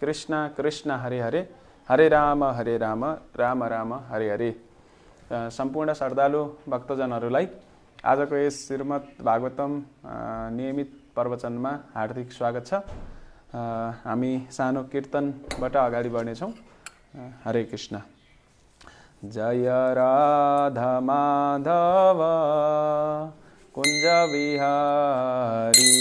कृष्ण कृष्ण हरे हरे हरे राम राम राम हरे हरे। सम्पूर्ण श्रद्धालु भक्तजनहरूलाई आजको यस श्रीमद् भागवतम नियमित प्रवचनमा हार्दिक स्वागत छ। हामी सानो कीर्तनबाट अगाडि बढ्नेछौँ। हरे कृष्ण। जय राधा माधव कुञ्ज विहारी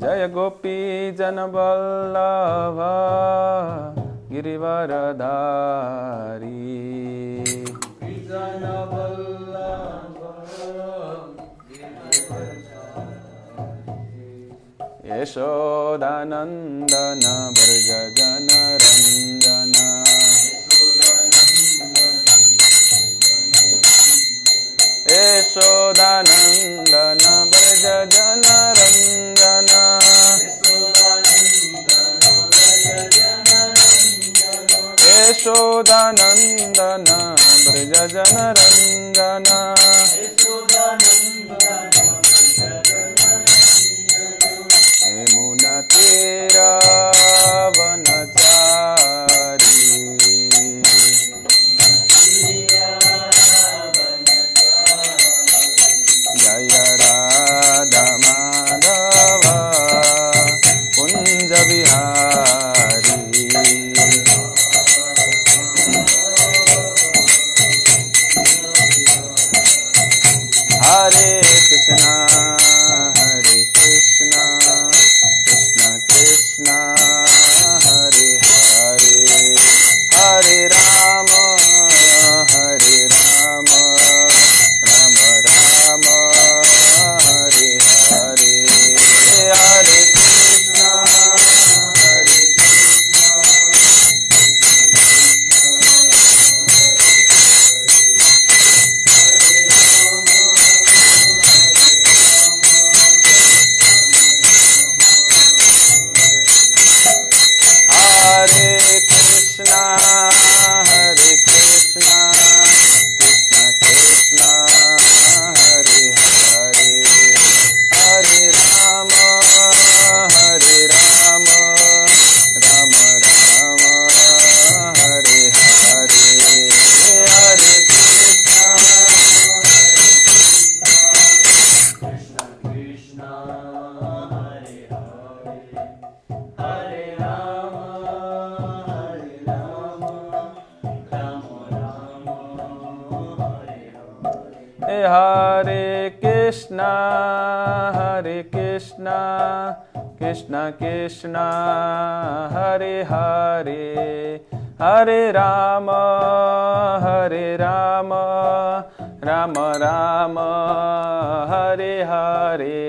जय गोपी जन वल्लभ गिरिवरधारी यशोदानन्दन व्रज जन रञ्जन यशोदानन्दन व्रज जन रञ्जन यशोदानन्दन व्रज जन रञ्जन यमुना तीरा वनचारी जय राधा माधव कुंज विहारी हरे कृष्णा कृष्ण कृष्ण हरे हरे हरे राम राम राम हरे हरे हरे कृष्ण हरे कृष्ण कृष्ण कृष्ण हरे हरे हरे राम राम राम हरे हरे हरे कृष्ण कृष्ण हरे हरे हरे राम हरे कृष्ण कृष्ण कृष्ण हरे हरे हरे राम राम राम हरे हरे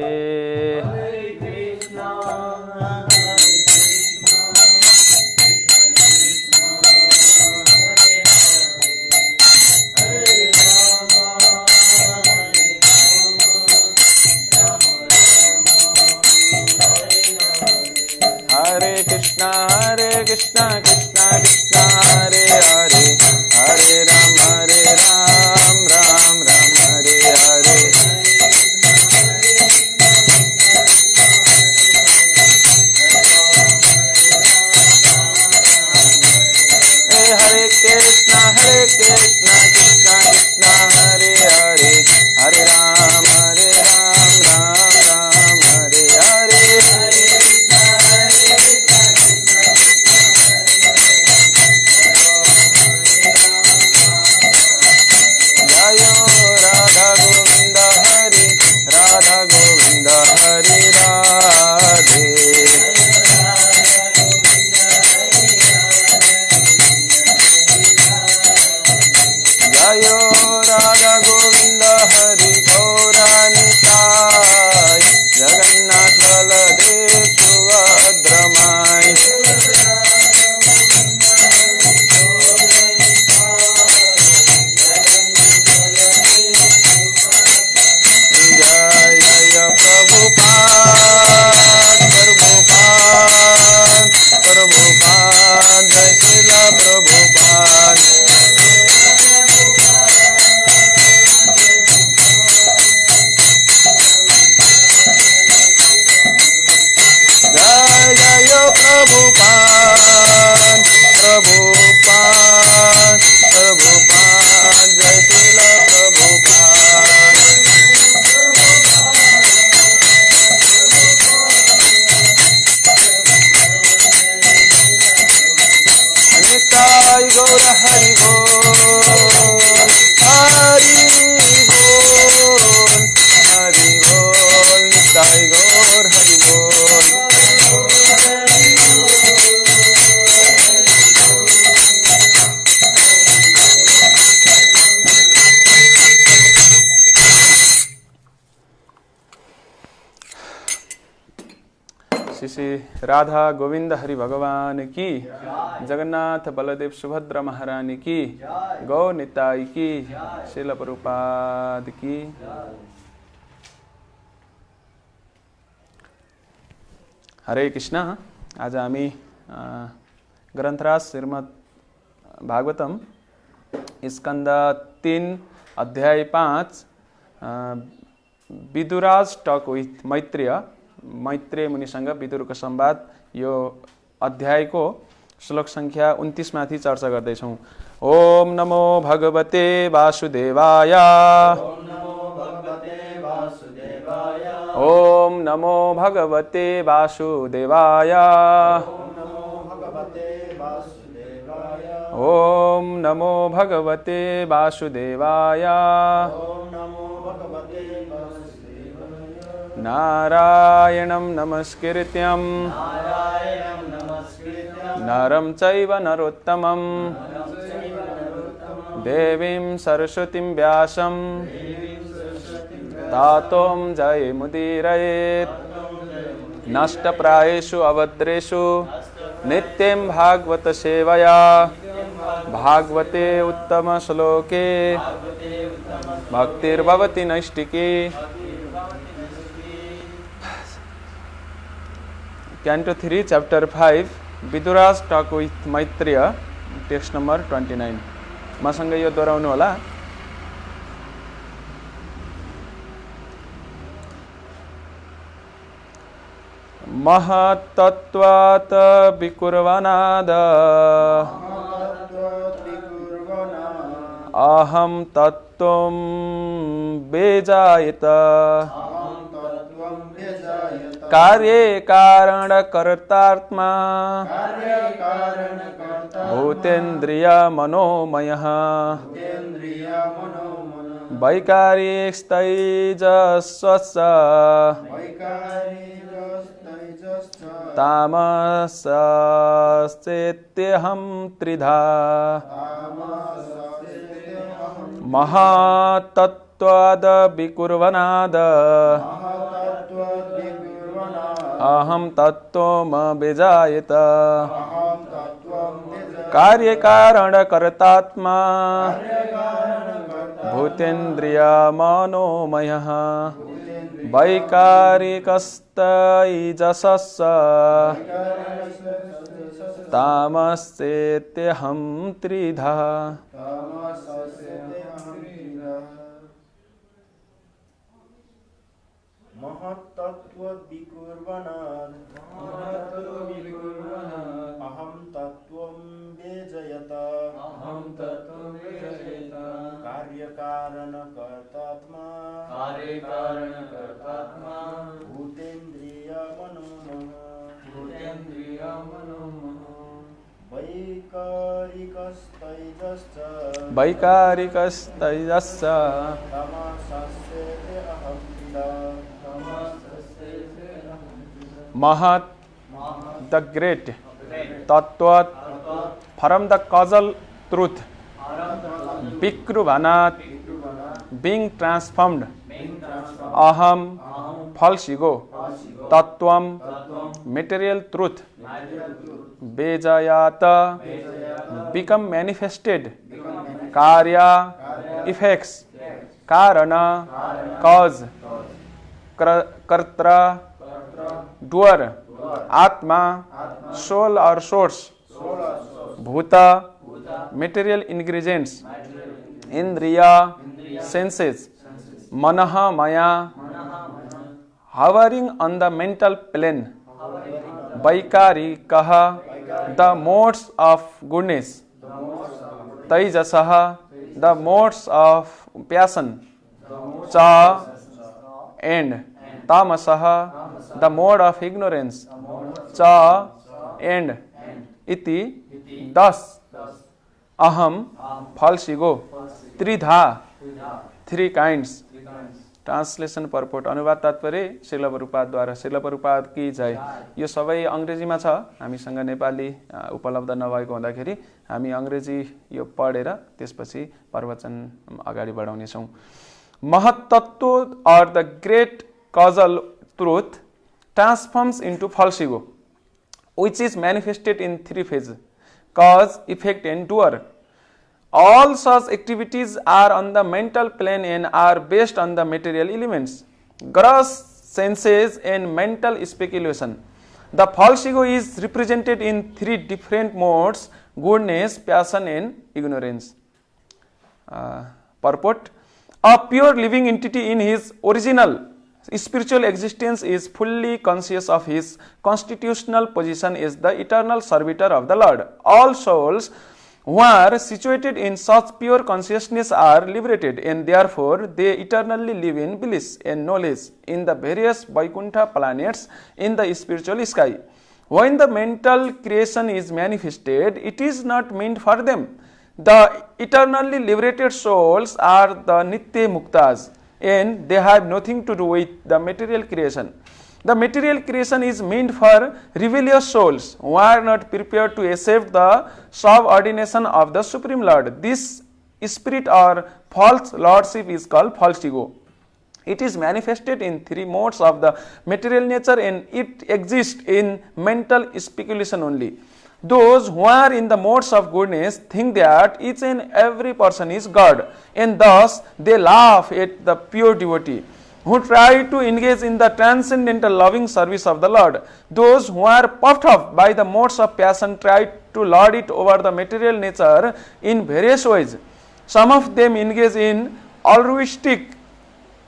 हरे कृष्ण कृष्ण कृष्ण हरे हरे हरे राम राम राम हरे हरे श्री श्री राधा गोविंद हरि भगवान की, जगन्नाथ बलदेव सुभद्रा महारानी की, गौ निताई की, श्रील प्रभुपाद की। हरे कृष्ण। आज हामी ग्रन्थराज श्रीमद् भागवतम स्कन्द 3 अध्याय 5 विदुराज टक विथ मैत्रेय मुनिसँग विदुरको संवाद, यो अध्यायको श्लोक संख्या 29 माथि चर्चा गर्दैछौँ। ओम नमो भगवते वासुदेवाय। ओम नमो भगवते वासुदेवाय। ओम नमो भगवते वासुदेवाय। नारायणं नमस्कृत्यं नरं चैव नरोत्तमं देवीं सरस्वतीं व्यासं तातों जयमुदीरयेत्। नष्टप्रायेषु अभद्रेषु नित्यं भागवत सेवया भागवते उत्तम श्लोके भक्तिर्भवति नैष्टिकी। Canto 3, Chapter 5, Vidura's talk with Maitreya, text number 29। मसँग यो दोहोऱ्याउनु होला। महत्तत्वात् विकुर्वनाद अहं तत्त्वं बेजायत। कार्ये कारण कर्तात्मा भूतेन्द्रिय मनोमयः वैकारिकस्तैजस्वस्य तामसस्तेत्यहं त्रिधा। महातत्त्वाद् विकुर्वनाद् अहं तत्त्वमभिजायत। कार्यकारणकर्तात्मा भूतेन्द्रिय मनोमयः वैकारिकस्तैजसस्य तामस्तेत्यहं त्रिधा। महत्तत्त्वविकुर्वनाद् अहं तत्त्वं व्यजयत। कार्यकारणकर्तात्मा भूतेन्द्रिय मनोमयः वैकारिकस्तैजश्च तमसस्तेत्यहं त्रिधा। Mahat, the great, Tattvat, from the causal truth, Vikruvanath, being transformed, Aham, false ego, Tattvam, material truth, Bejayata, become manifested, Karya, effects, Karana, cause, Kartra, doer, Atma, soul or source, Bhuta, material ingredients, Indriya, senses, Manaha, Maya, hovering on the mental plane, Vaikarikaha, the modes of goodness, Taijasaha, the modes of passion, Cha, and Tamasaha, the mode of ignorance, Cha, and Iti, thus, Aham, false ego, Tridha, three kinds. Translation purport अनुवाद तात्पर्य श्रील प्रभुपादद्वारा। श्रील प्रभुपाद की जय। यो सबै अंग्रेजीमा छ, हामीसँग नेपाली उपलब्ध नभएको हुँदाखेरि हामी अंग्रेजी यो पढेर त्यसपछि प्रवचन अगाडि बढाउने छौं। महत्तत्व or the great causal truth transforms into false ego, which is manifested in three phases: cause, effect, and doer. All such activities are on the mental plane and are based on the material elements, gross senses, and mental speculation. The false ego is represented in three different modes: goodness, passion, and ignorance. Purport: a pure living entity in his original spiritual existence is fully conscious of his constitutional position as the eternal servitor of the Lord. All souls who are situated in such pure consciousness are liberated, and therefore they eternally live in bliss and knowledge in the various Vaikuntha planets in the spiritual sky. When the mental creation is manifested, it is not meant for them. The eternally liberated souls are the Nitya Muktas, and they have nothing to do with the material creation. The material creation is meant for rebellious souls who are not prepared to accept the subordination of the Supreme Lord. This spirit or false lordship is called false ego. It is manifested in three modes of the material nature, and it exists in mental speculation only. Those who are in the modes of goodness think that each and every person is God, and thus they laugh at the pure devotee who try to engage in the transcendental loving service of the Lord. Those who are puffed up by the modes of passion try to lord it over the material nature in various ways. Some of them engage in altruistic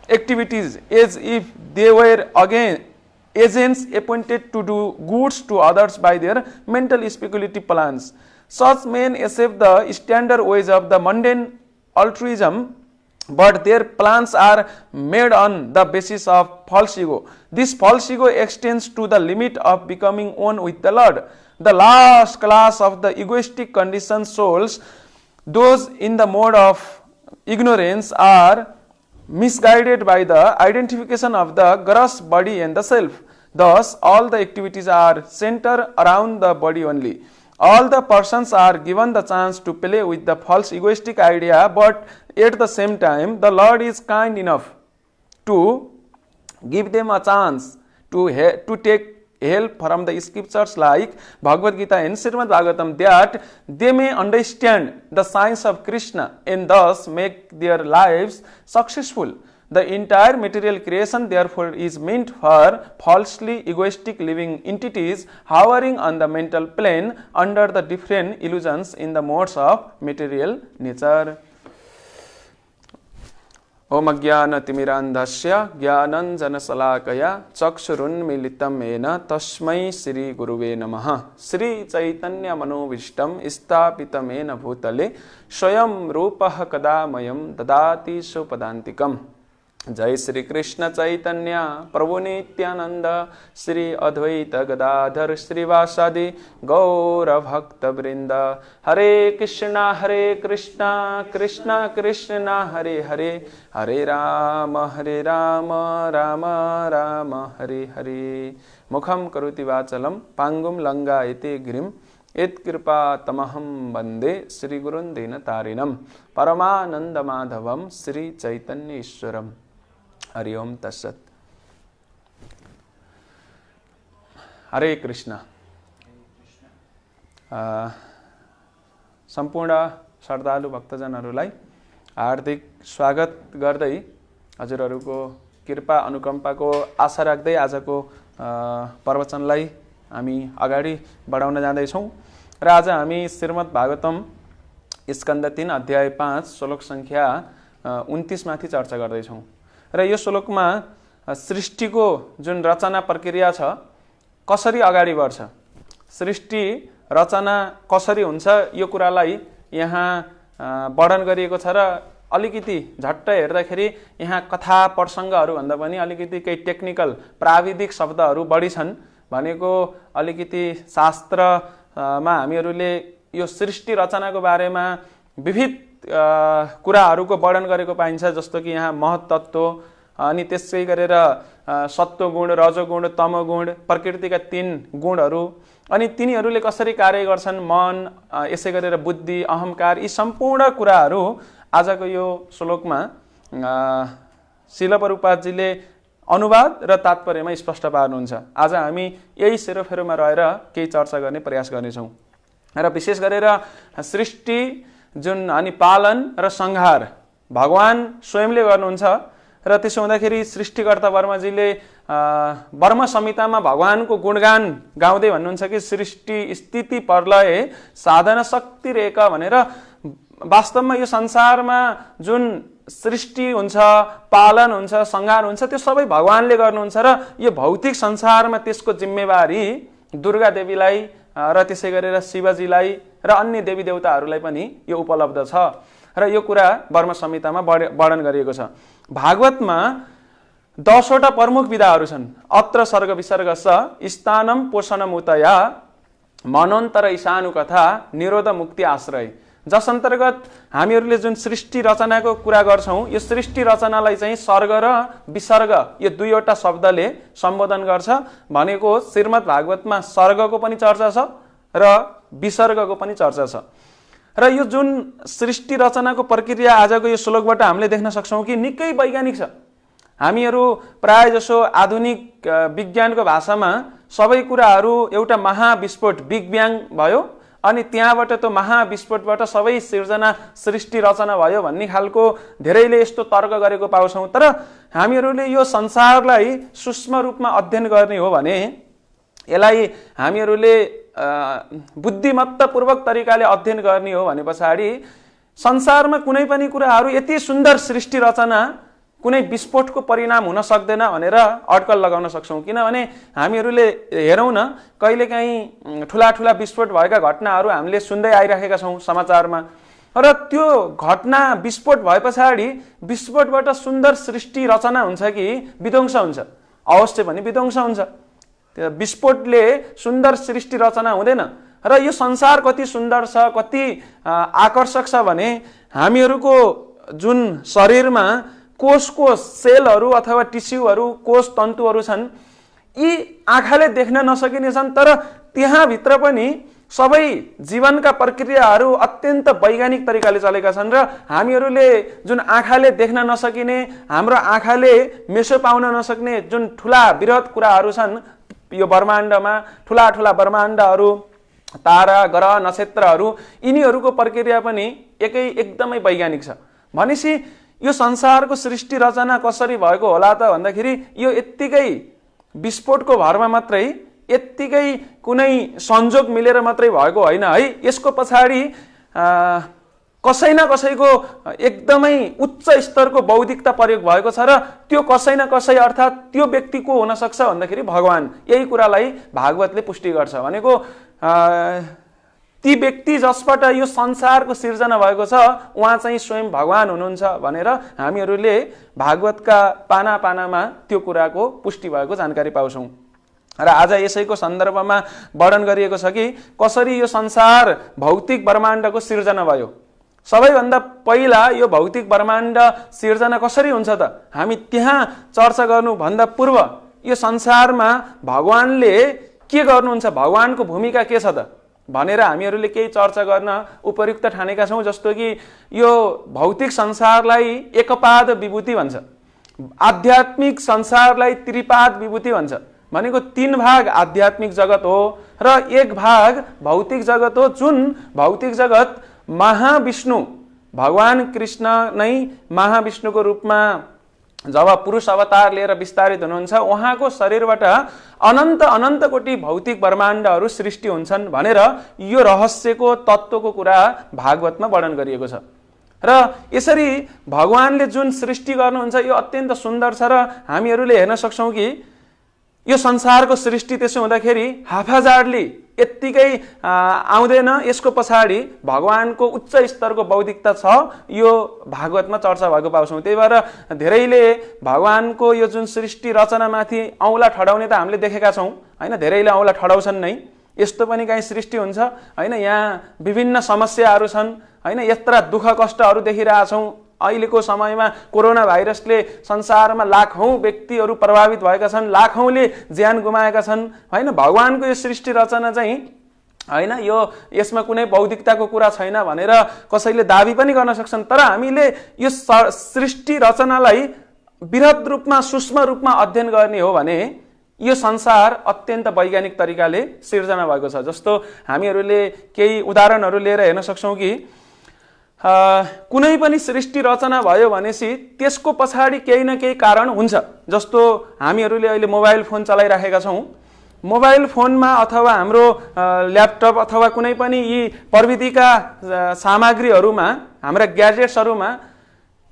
activities as if they were again agents appointed to do goods to others by their mental speculative plans. Such men accept the standard ways of the mundane altruism, but their plans are made on the basis of false ego. This false ego extends to the limit of becoming one with the Lord. The last class of the egoistic conditioned souls, those in the mode of ignorance, are misguided by the identification of the gross body and the self. Thus, all the activities are centered around the body only. All the persons are given the chance to play with the false egoistic idea, but at the same time, the Lord is kind enough to give them a chance to take help from the scriptures like Bhagavad Gita and Srimad Bhagavatam, that they may understand the science of Krishna and thus make their lives successful. The entire material creation therefore is meant for falsely egoistic living entities hovering on the mental plane under the different illusions in the modes of material nature. Om अज्ञानतिमिरान्धस्य ज्ञानञ्जनशलाकया चक्षुरुन्मीलितं येन तस्मै श्री गुरुवे नमः। श्री चैतन्य मनोभीष्टं स्थापितं येन भूतले स्वयं रूपः कदा मह्यं ददाति स्वपदान्तिकम्। जय श्री कृष्ण चैतन्य प्रभु नित्यानंद श्री अद्वैत गदाधर श्रीवासादि गौर भक्त वृंद। हरे कृष्ण कृष्ण कृष्ण हरे हरे, हरे राम राम राम हरे हरे। मुखं करोति वाचलं पांगुं लंघयते गिरिं यत्कृपा तमहं वन्दे श्रीगुरुं दीनतारिणं परमानंद माधवं श्री चैतन्य ईश्वरम्। हरि ओम तत्सत। हरे कृष्ण। सम्पूर्ण श्रद्धालु भक्तजनहरूलाई हार्दिक स्वागत गर्दै हजुरहरूको कृपा अनुकम्पाको आशा राख्दै आजको प्रवचनलाई हामी अगाडि बढाउन जाँदैछौँ र आज हामी श्रीमद् भागवतम स्कन्द 3 अध्याय 5 श्लोक संख्या 29 माथि चर्चा गर्दैछौँ र यो श्लोकमा सृष्टिको जुन रचना प्रक्रिया छ कसरी अगाडि बढ्छ, सृष्टि रचना कसरी हुन्छ, यो कुरालाई यहाँ वर्णन गरिएको छ र अलिकति झट्ट हेर्दाखेरि यहाँ कथा प्रसङ्गहरू भन्दा पनि अलिकति केही टेक्निकल प्राविधिक शब्दहरू बढी छन्। भनेको अलिकति शास्त्रमा हामीहरूले यो सृष्टि रचनाको बारेमा विविध कुराहरूको वर्णन गरेको पाइन्छ, जस्तो कि यहाँ महत्त्व अनि त्यसै गरेर सत्वगुण, रजोगुण, तमोगुण, प्रकृतिका 3 गुणहरू अनि तिनीहरूले कसरी कार्य गर्छन्, मन, यसै गरेर बुद्धि, अहंकार, यी सम्पूर्ण कुराहरू आजको यो श्लोकमा शिल प्रभुपादजीले अनुवाद र तात्पर्यमा स्पष्ट पार्नुहुन्छ। आज हामी यही सेरोफेरोमा रहेर केही चर्चा गर्ने प्रयास गर्नेछौँ र विशेष गरेर सृष्टि जुन अनि पालन र संहार भगवान स्वयंले गर्नुहुन्छ र त्यसो हुँदाखेरि सृष्टिकर्ता वर्माजीले वर्म संहितामा भगवानको गुणगान गाउँदै भन्नुहुन्छ कि सृष्टि स्थिति प्रलय साधन शक्ति रेखा भनेर वास्तवमा यो संसारमा जुन सृष्टि हुन्छ, पालन हुन्छ, संहार हुन्छ त्यो सबै भगवानले गर्नुहुन्छ र यो भौतिक संसारमा त्यसको जिम्मेवारी दुर्गा देवीलाई र त्यसै गरेर शिवजीलाई र अन्य देवी देवताहरूलाई पनि यो उपलब्ध छ र यो कुरा वर्म संहितामा वर्णन गरिएको छ। भागवतमा 10 वटा प्रमुख विधाहरू छन्। अत्र सर्ग विसर्ग स्थानम पोषणम उतया मनोन्तर ईशानु कथा निरोध मुक्ति आश्रय, जस अन्तर्गत हामीहरूले जुन सृष्टि रचनाको कुरा गर्छौँ यो सृष्टि रचनालाई चाहिँ सर्ग र विसर्ग यो दुईवटा शब्दले सम्बोधन गर्छ भनेको श्रीमद् भागवतमा सर्गको पनि चर्चा छ र विसर्गको पनि चर्चा छ र यो जुन सृष्टि रचनाको प्रक्रिया आजको यो श्लोकबाट हामीले देख्न सक्छौँ कि निकै वैज्ञानिक छ। हामीहरू प्राय जसो आधुनिक विज्ञानको भाषामा सबै कुराहरू एउटा महाविस्फोट बिग ब्याङ भयो अनि त्यहाँबाट त्यो महाविस्फोटबाट सबै सिर्जना सृष्टि रचना भयो भन्ने खालको धेरैले यस्तो तर्क गरेको पाउँछौँ। तर हामीहरूले यो संसारलाई सूक्ष्म रूपमा अध्ययन गर्ने हो भने यसलाई हामीहरूले बुद्धिमत्तापूर्वक तरिकाले अध्ययन गर्ने हो भने पछाडि संसारमा कुनै पनि कुराहरू यति सुन्दर सृष्टि रचना कुनै विस्फोटको परिणाम हुन सक्दैन भनेर अड्कल लगाउन सक्छौँ। किनभने हामीहरूले हेरौँ न कहिलेकाहीँ ठुला ठुला विस्फोट भएका घटनाहरू हामीले सुन्दै आइराखेका छौँ समाचारमा र त्यो घटना विस्फोट भए पछाडि विस्फोटबाट सुन्दर सृष्टि रचना हुन्छ कि विध्वंस हुन्छ? अवश्य पनि विध्वंस हुन्छ। त्यो विस्फोटले सुन्दर सृष्टि रचना हुँदैन र यो संसार कति सुन्दर छ, कति आकर्षक छ भने हामीहरूको जुन शरीरमा कोषको सेलहरू अथवा टिस्युहरू कोष तन्तुहरू छन् यी आँखाले देख्न नसकिने छन् तर त्यहाँभित्र पनि सबै जीवनका प्रक्रियाहरू अत्यन्त वैज्ञानिक तरिकाले चलेका छन् र हामीहरूले जुन आँखाले देख्न नसकिने हाम्रो आँखाले मेसो पाउन नसक्ने जुन ठुला बृहत कुराहरू छन् यो ब्रह्माण्डमा ठुला ठुला ब्रह्माण्डहरू तारा ग्रह नक्षत्रहरू यिनीहरूको प्रक्रिया पनि एकदमै वैज्ञानिक छ। भनेपछि यो संसारको सृष्टि रचना कसरी भएको होला त भन्दाखेरि यो यत्तिकै विस्फोटको भरमा मात्रै यत्तिकै कुनै संयोग मिलेर मात्रै भएको होइन है। यसको पछाडि कसै न कसैको एकदमै उच्च स्तरको बौद्धिकता प्रयोग भएको छ र त्यो कसै न कसै अर्थात् त्यो व्यक्ति को हुन सक्छ भन्दाखेरि भगवान। यही कुरालाई भागवतले पुष्टि गर्छ भनेको ती व्यक्ति जसबाट यो संसारको सिर्जना भएको छ उहाँ चाहिँ स्वयं भगवान हुनुहुन्छ भनेर हामीहरूले भागवतका पाना पानामा त्यो कुराको पुष्टि भएको जानकारी पाउँछौँ। र आज यसैको सन्दर्भमा वर्णन गरिएको छ कि कसरी यो संसार भौतिक ब्रह्माण्डको सिर्जना भयो। सबैभन्दा पहिला यो भौतिक ब्रह्माण्ड सिर्जना कसरी हुन्छ त हामी त्यहाँ चर्चा गर्नुभन्दा पूर्व यो संसारमा भगवानले के गर्नुहुन्छ, भगवानको भूमिका के छ त भनेर हामीहरूले केही चर्चा गर्न उपयुक्त ठानेका छौँ। जस्तो कि यो भौतिक संसारलाई एकपाद विभूति भन्छ, आध्यात्मिक संसारलाई त्रिपाद विभूति भन्छ। भनेको 3 भाग आध्यात्मिक जगत हो र 1 भाग भौतिक जगत हो। जुन भौतिक जगत महाविष्णु भगवान कृष्ण नै महाविष्णुको रूपमा जब पुरुष अवतार लिएर विस्तारित हुनुहुन्छ उहाँको शरीरबाट अनन्त अनन्त कोटि भौतिक ब्रह्माण्डहरू सृष्टि हुन्छन् भनेर यो रहस्यको तत्त्वको कुरा भागवतमा वर्णन गरिएको छ। र यसरी भगवानले जुन सृष्टि गर्नुहुन्छ यो अत्यन्त सुन्दर छ र हामीहरूले हेर्न सक्छौँ कि यो संसारको सृष्टि त्यसो हुँदाखेरि हाफाजाडली यत्तिकै आउँदैन। यसको पछाडि भगवानको उच्च स्तरको बौद्धिकता छ यो भागवतमा चर्चा भएको पाउँछौँ। त्यही भएर धेरैले भगवानको यो जुन सृष्टि रचनामाथि औँला ठडाउने त हामीले देखेका छौँ होइन, धेरैले औँला ठडाउँछन् नै। यस्तो पनि काहीँ सृष्टि हुन्छ होइन, यहाँ विभिन्न समस्याहरू छन् होइन, यत्रा दुःख कष्टहरू देखिरहेछौँ। अहिलेको समयमा कोरोना भाइरसले संसारमा लाखौं व्यक्तिहरू प्रभावित भएका छन्, लाखौंले ज्यान गुमाएका छन् होइन। भगवानको यो सृष्टि रचना चाहिँ होइन यो यसमा कुनै बौद्धिकताको कुरा छैन भनेर कसैले दाबी पनि गर्न सक्छन्। तर हामीले यो सृष्टि रचनालाई बृहत रूपमा सूक्ष्म रूपमा अध्ययन गर्ने हो भने यो संसार अत्यन्त वैज्ञानिक तरिकाले सिर्जना भएको छ। जस्तो हामीहरूले केही उदाहरणहरू लिएर हेर्न सक्छौँ कि कुनै पनि सृष्टि रचना भयो भनेपछि त्यसको पछाडि केही न केही कारण हुन्छ। जस्तो हामीहरूले अहिले मोबाइल फोन चलाइराखेका छौँ, मोबाइल फोनमा अथवा हाम्रो ल्यापटप अथवा कुनै पनि यी प्रविधिका सामग्रीहरूमा, हाम्रा ग्याजेट्सहरूमा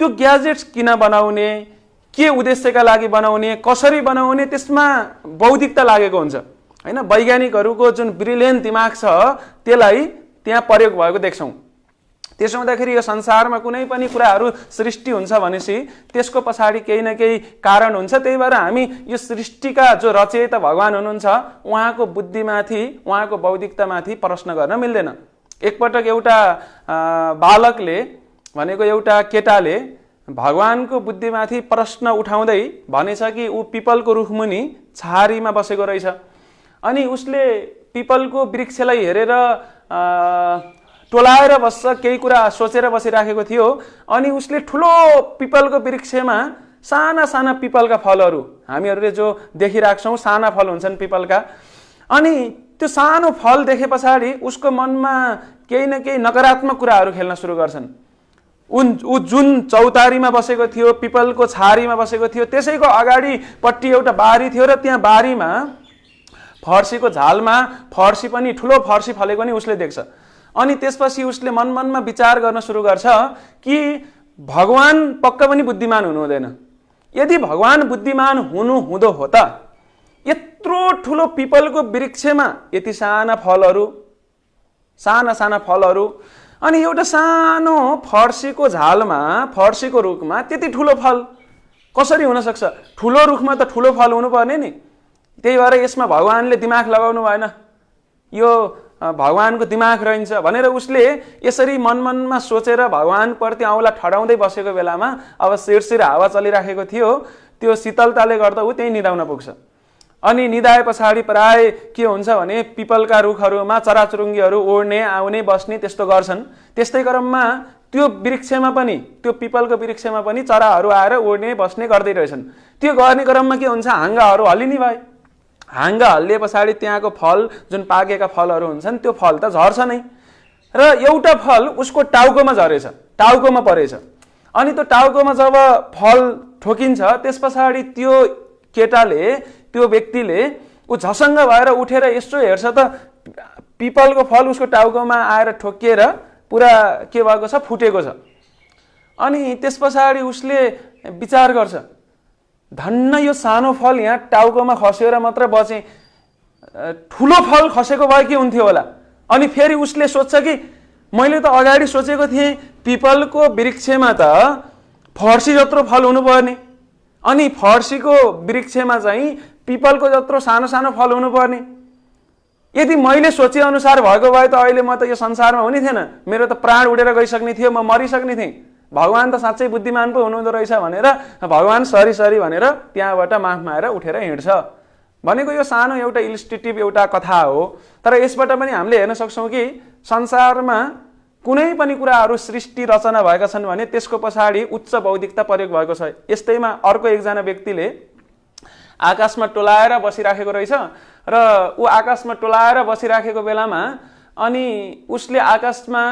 त्यो ग्याजेट्स किन बनाउने, के उद्देश्यका लागि बनाउने, कसरी बनाउने, त्यसमा बौद्धिकता लागेको हुन्छ हैन। वैज्ञानिकहरूको जुन ब्रिलियन्ट दिमाग छ त्यसलाई त्यहाँ प्रयोग भएको देख्छौँ। त्यसो हुँदाखेरि यो संसारमा कुनै पनि कुराहरू सृष्टि हुन्छ भनेपछि त्यसको पछाडि केही न केही कारण हुन्छ। त्यही भएर हामी यो सृष्टिका जो रचयिता भगवान हुनुहुन्छ उहाँको बुद्धिमाथि, उहाँको बौद्धिकतामाथि प्रश्न गर्न मिल्दैन। एकपटक एउटा बालकले भनेको एउटा केटाले भगवानको बुद्धिमाथि प्रश्न उठाउँदै भनेछ कि ऊ पिपलको रुखमुनि छहारीमा बसेको रहेछ। अनि उसले पिपलको वृक्षलाई हेरेर टोलाएर बस्छ, केही कुरा सोचेर बसिराखेको थियो। अनि उसले ठुलो पिपलको वृक्षमा साना साना पिपलका फलहरू, हामीहरूले जो देखिरहेको छौँ साना फल हुन्छन् पिपलका, अनि त्यो सानो फल देखे पछाडि उसको मनमा केही न केही नकारात्मक कुराहरू खेल्न सुरु गर्छन्। ऊ जुन चौतारीमा बसेको थियो, पिपलको छहारीमा बसेको थियो, त्यसैको अगाडिपट्टि एउटा बारी थियो र त्यहाँ बारीमा फर्सीको झालमा फर्सी पनि, ठुलो फर्सी फलेको नि उसले देख्छ। अनि त्यसपछि उसले मनमा विचार गर्न सुरु गर्छ कि भगवान पक्का पनि बुद्धिमान हुनु हुँदैन। यदि भगवान बुद्धिमान हुनु हुँदो हो त यत्रो ठुलो पिपलको वृक्षमा यति साना फलहरू, साना साना फलहरू, अनि एउटा सानो फर्सीको झालमा, फर्सीको रुखमा त्यति ठुलो फल कसरी हुन सक्छ? ठुलो रुखमा त ठुलो फल हुनुपर्ने नि। त्यही भएर यसमा भगवानले दिमाग लगाउनु भएन, यो भगवानको दिमाग रहन्छ भनेर उसले यसरी मनमा सोचेर भगवानप्रति औँला ठडाउँदै बसेको बेलामा अब शिरशिर हावा चलिराखेको थियो। त्यो शीतलताले गर्दा ऊ त्यही निदाउन पुग्छ। अनि निदाए पछाडि प्राय के हुन्छ भने पिपलका रुखहरूमा चराचुरुङ्गीहरू उड्ने, आउने, बस्ने त्यस्तो गर्छन्। त्यस्तै क्रममा त्यो वृक्षमा पनि, त्यो पिपलको वृक्षमा पनि चराहरू आएर उड्ने, बस्ने गर्दै रहेछन्। त्यो गर्ने क्रममा के हुन्छ, हाँगाहरू हल्लिने भए। हाँगा हल्लिए पछाडि त्यहाँको फल, जुन पाकेका फलहरू हुन्छन् त्यो फल त झर्छ नै। र एउटा फल उसको टाउकोमा झरेछ, टाउकोमा परेछ। अनि त्यो टाउकोमा जब फल ठोकिन्छ त्यस पछाडि त्यो केटाले, त्यो व्यक्तिले ऊ झसङ्ग भएर उठेर यसो हेर्छ त पिपलको फल उसको टाउकोमा आएर ठोकिएर पुरा के भएको छ, फुटेको छ। अनि त्यस पछाडि उसले विचार गर्छ, धन्न यो सानो फल यहाँ टाउकोमा खसेर मात्र बचे, ठुलो फल खसेको भए के हुन्थ्यो होला। अनि फेरि उसले सोध्छ कि मैले त अगाडि सोचेको थिएँ पिपलको वृक्षमा त फर्सी जत्रो फल हुनुपर्ने, अनि फर्सीको वृक्षमा चाहिँ पिपलको जत्रो सानो सानो फल हुनुपर्ने। यदि मैले सोचे अनुसार भएको भए त अहिले म त यो संसारमा हुने थिएन, मेरो त प्राण उडेर गइसक्ने थियो, म मरिसक्ने थिएँ। भगवान त साँच्चै बुद्धिमान पो हुनुहुँदो रहेछ भनेर भगवान सरी सरी भनेर त्यहाँबाट माफ मागेर उठेर हिँड्छ। भनेको यो सानो एउटा इलिस्ट्रेटिभ एउटा कथा हो। तर यसबाट पनि हामीले हेर्न सक्छौँ कि संसारमा कुनै पनि कुराहरू सृष्टि रचना भएका छन् भने त्यसको पछाडि उच्च बौद्धिकता प्रयोग भएको छ। यस्तैमा अर्को एकजना व्यक्तिले आकाशमा टोलाएर बसिराखेको रहेछ र ऊ आकाशमा टोलाएर बसिराखेको बेलामा अनि उसले आकाशमा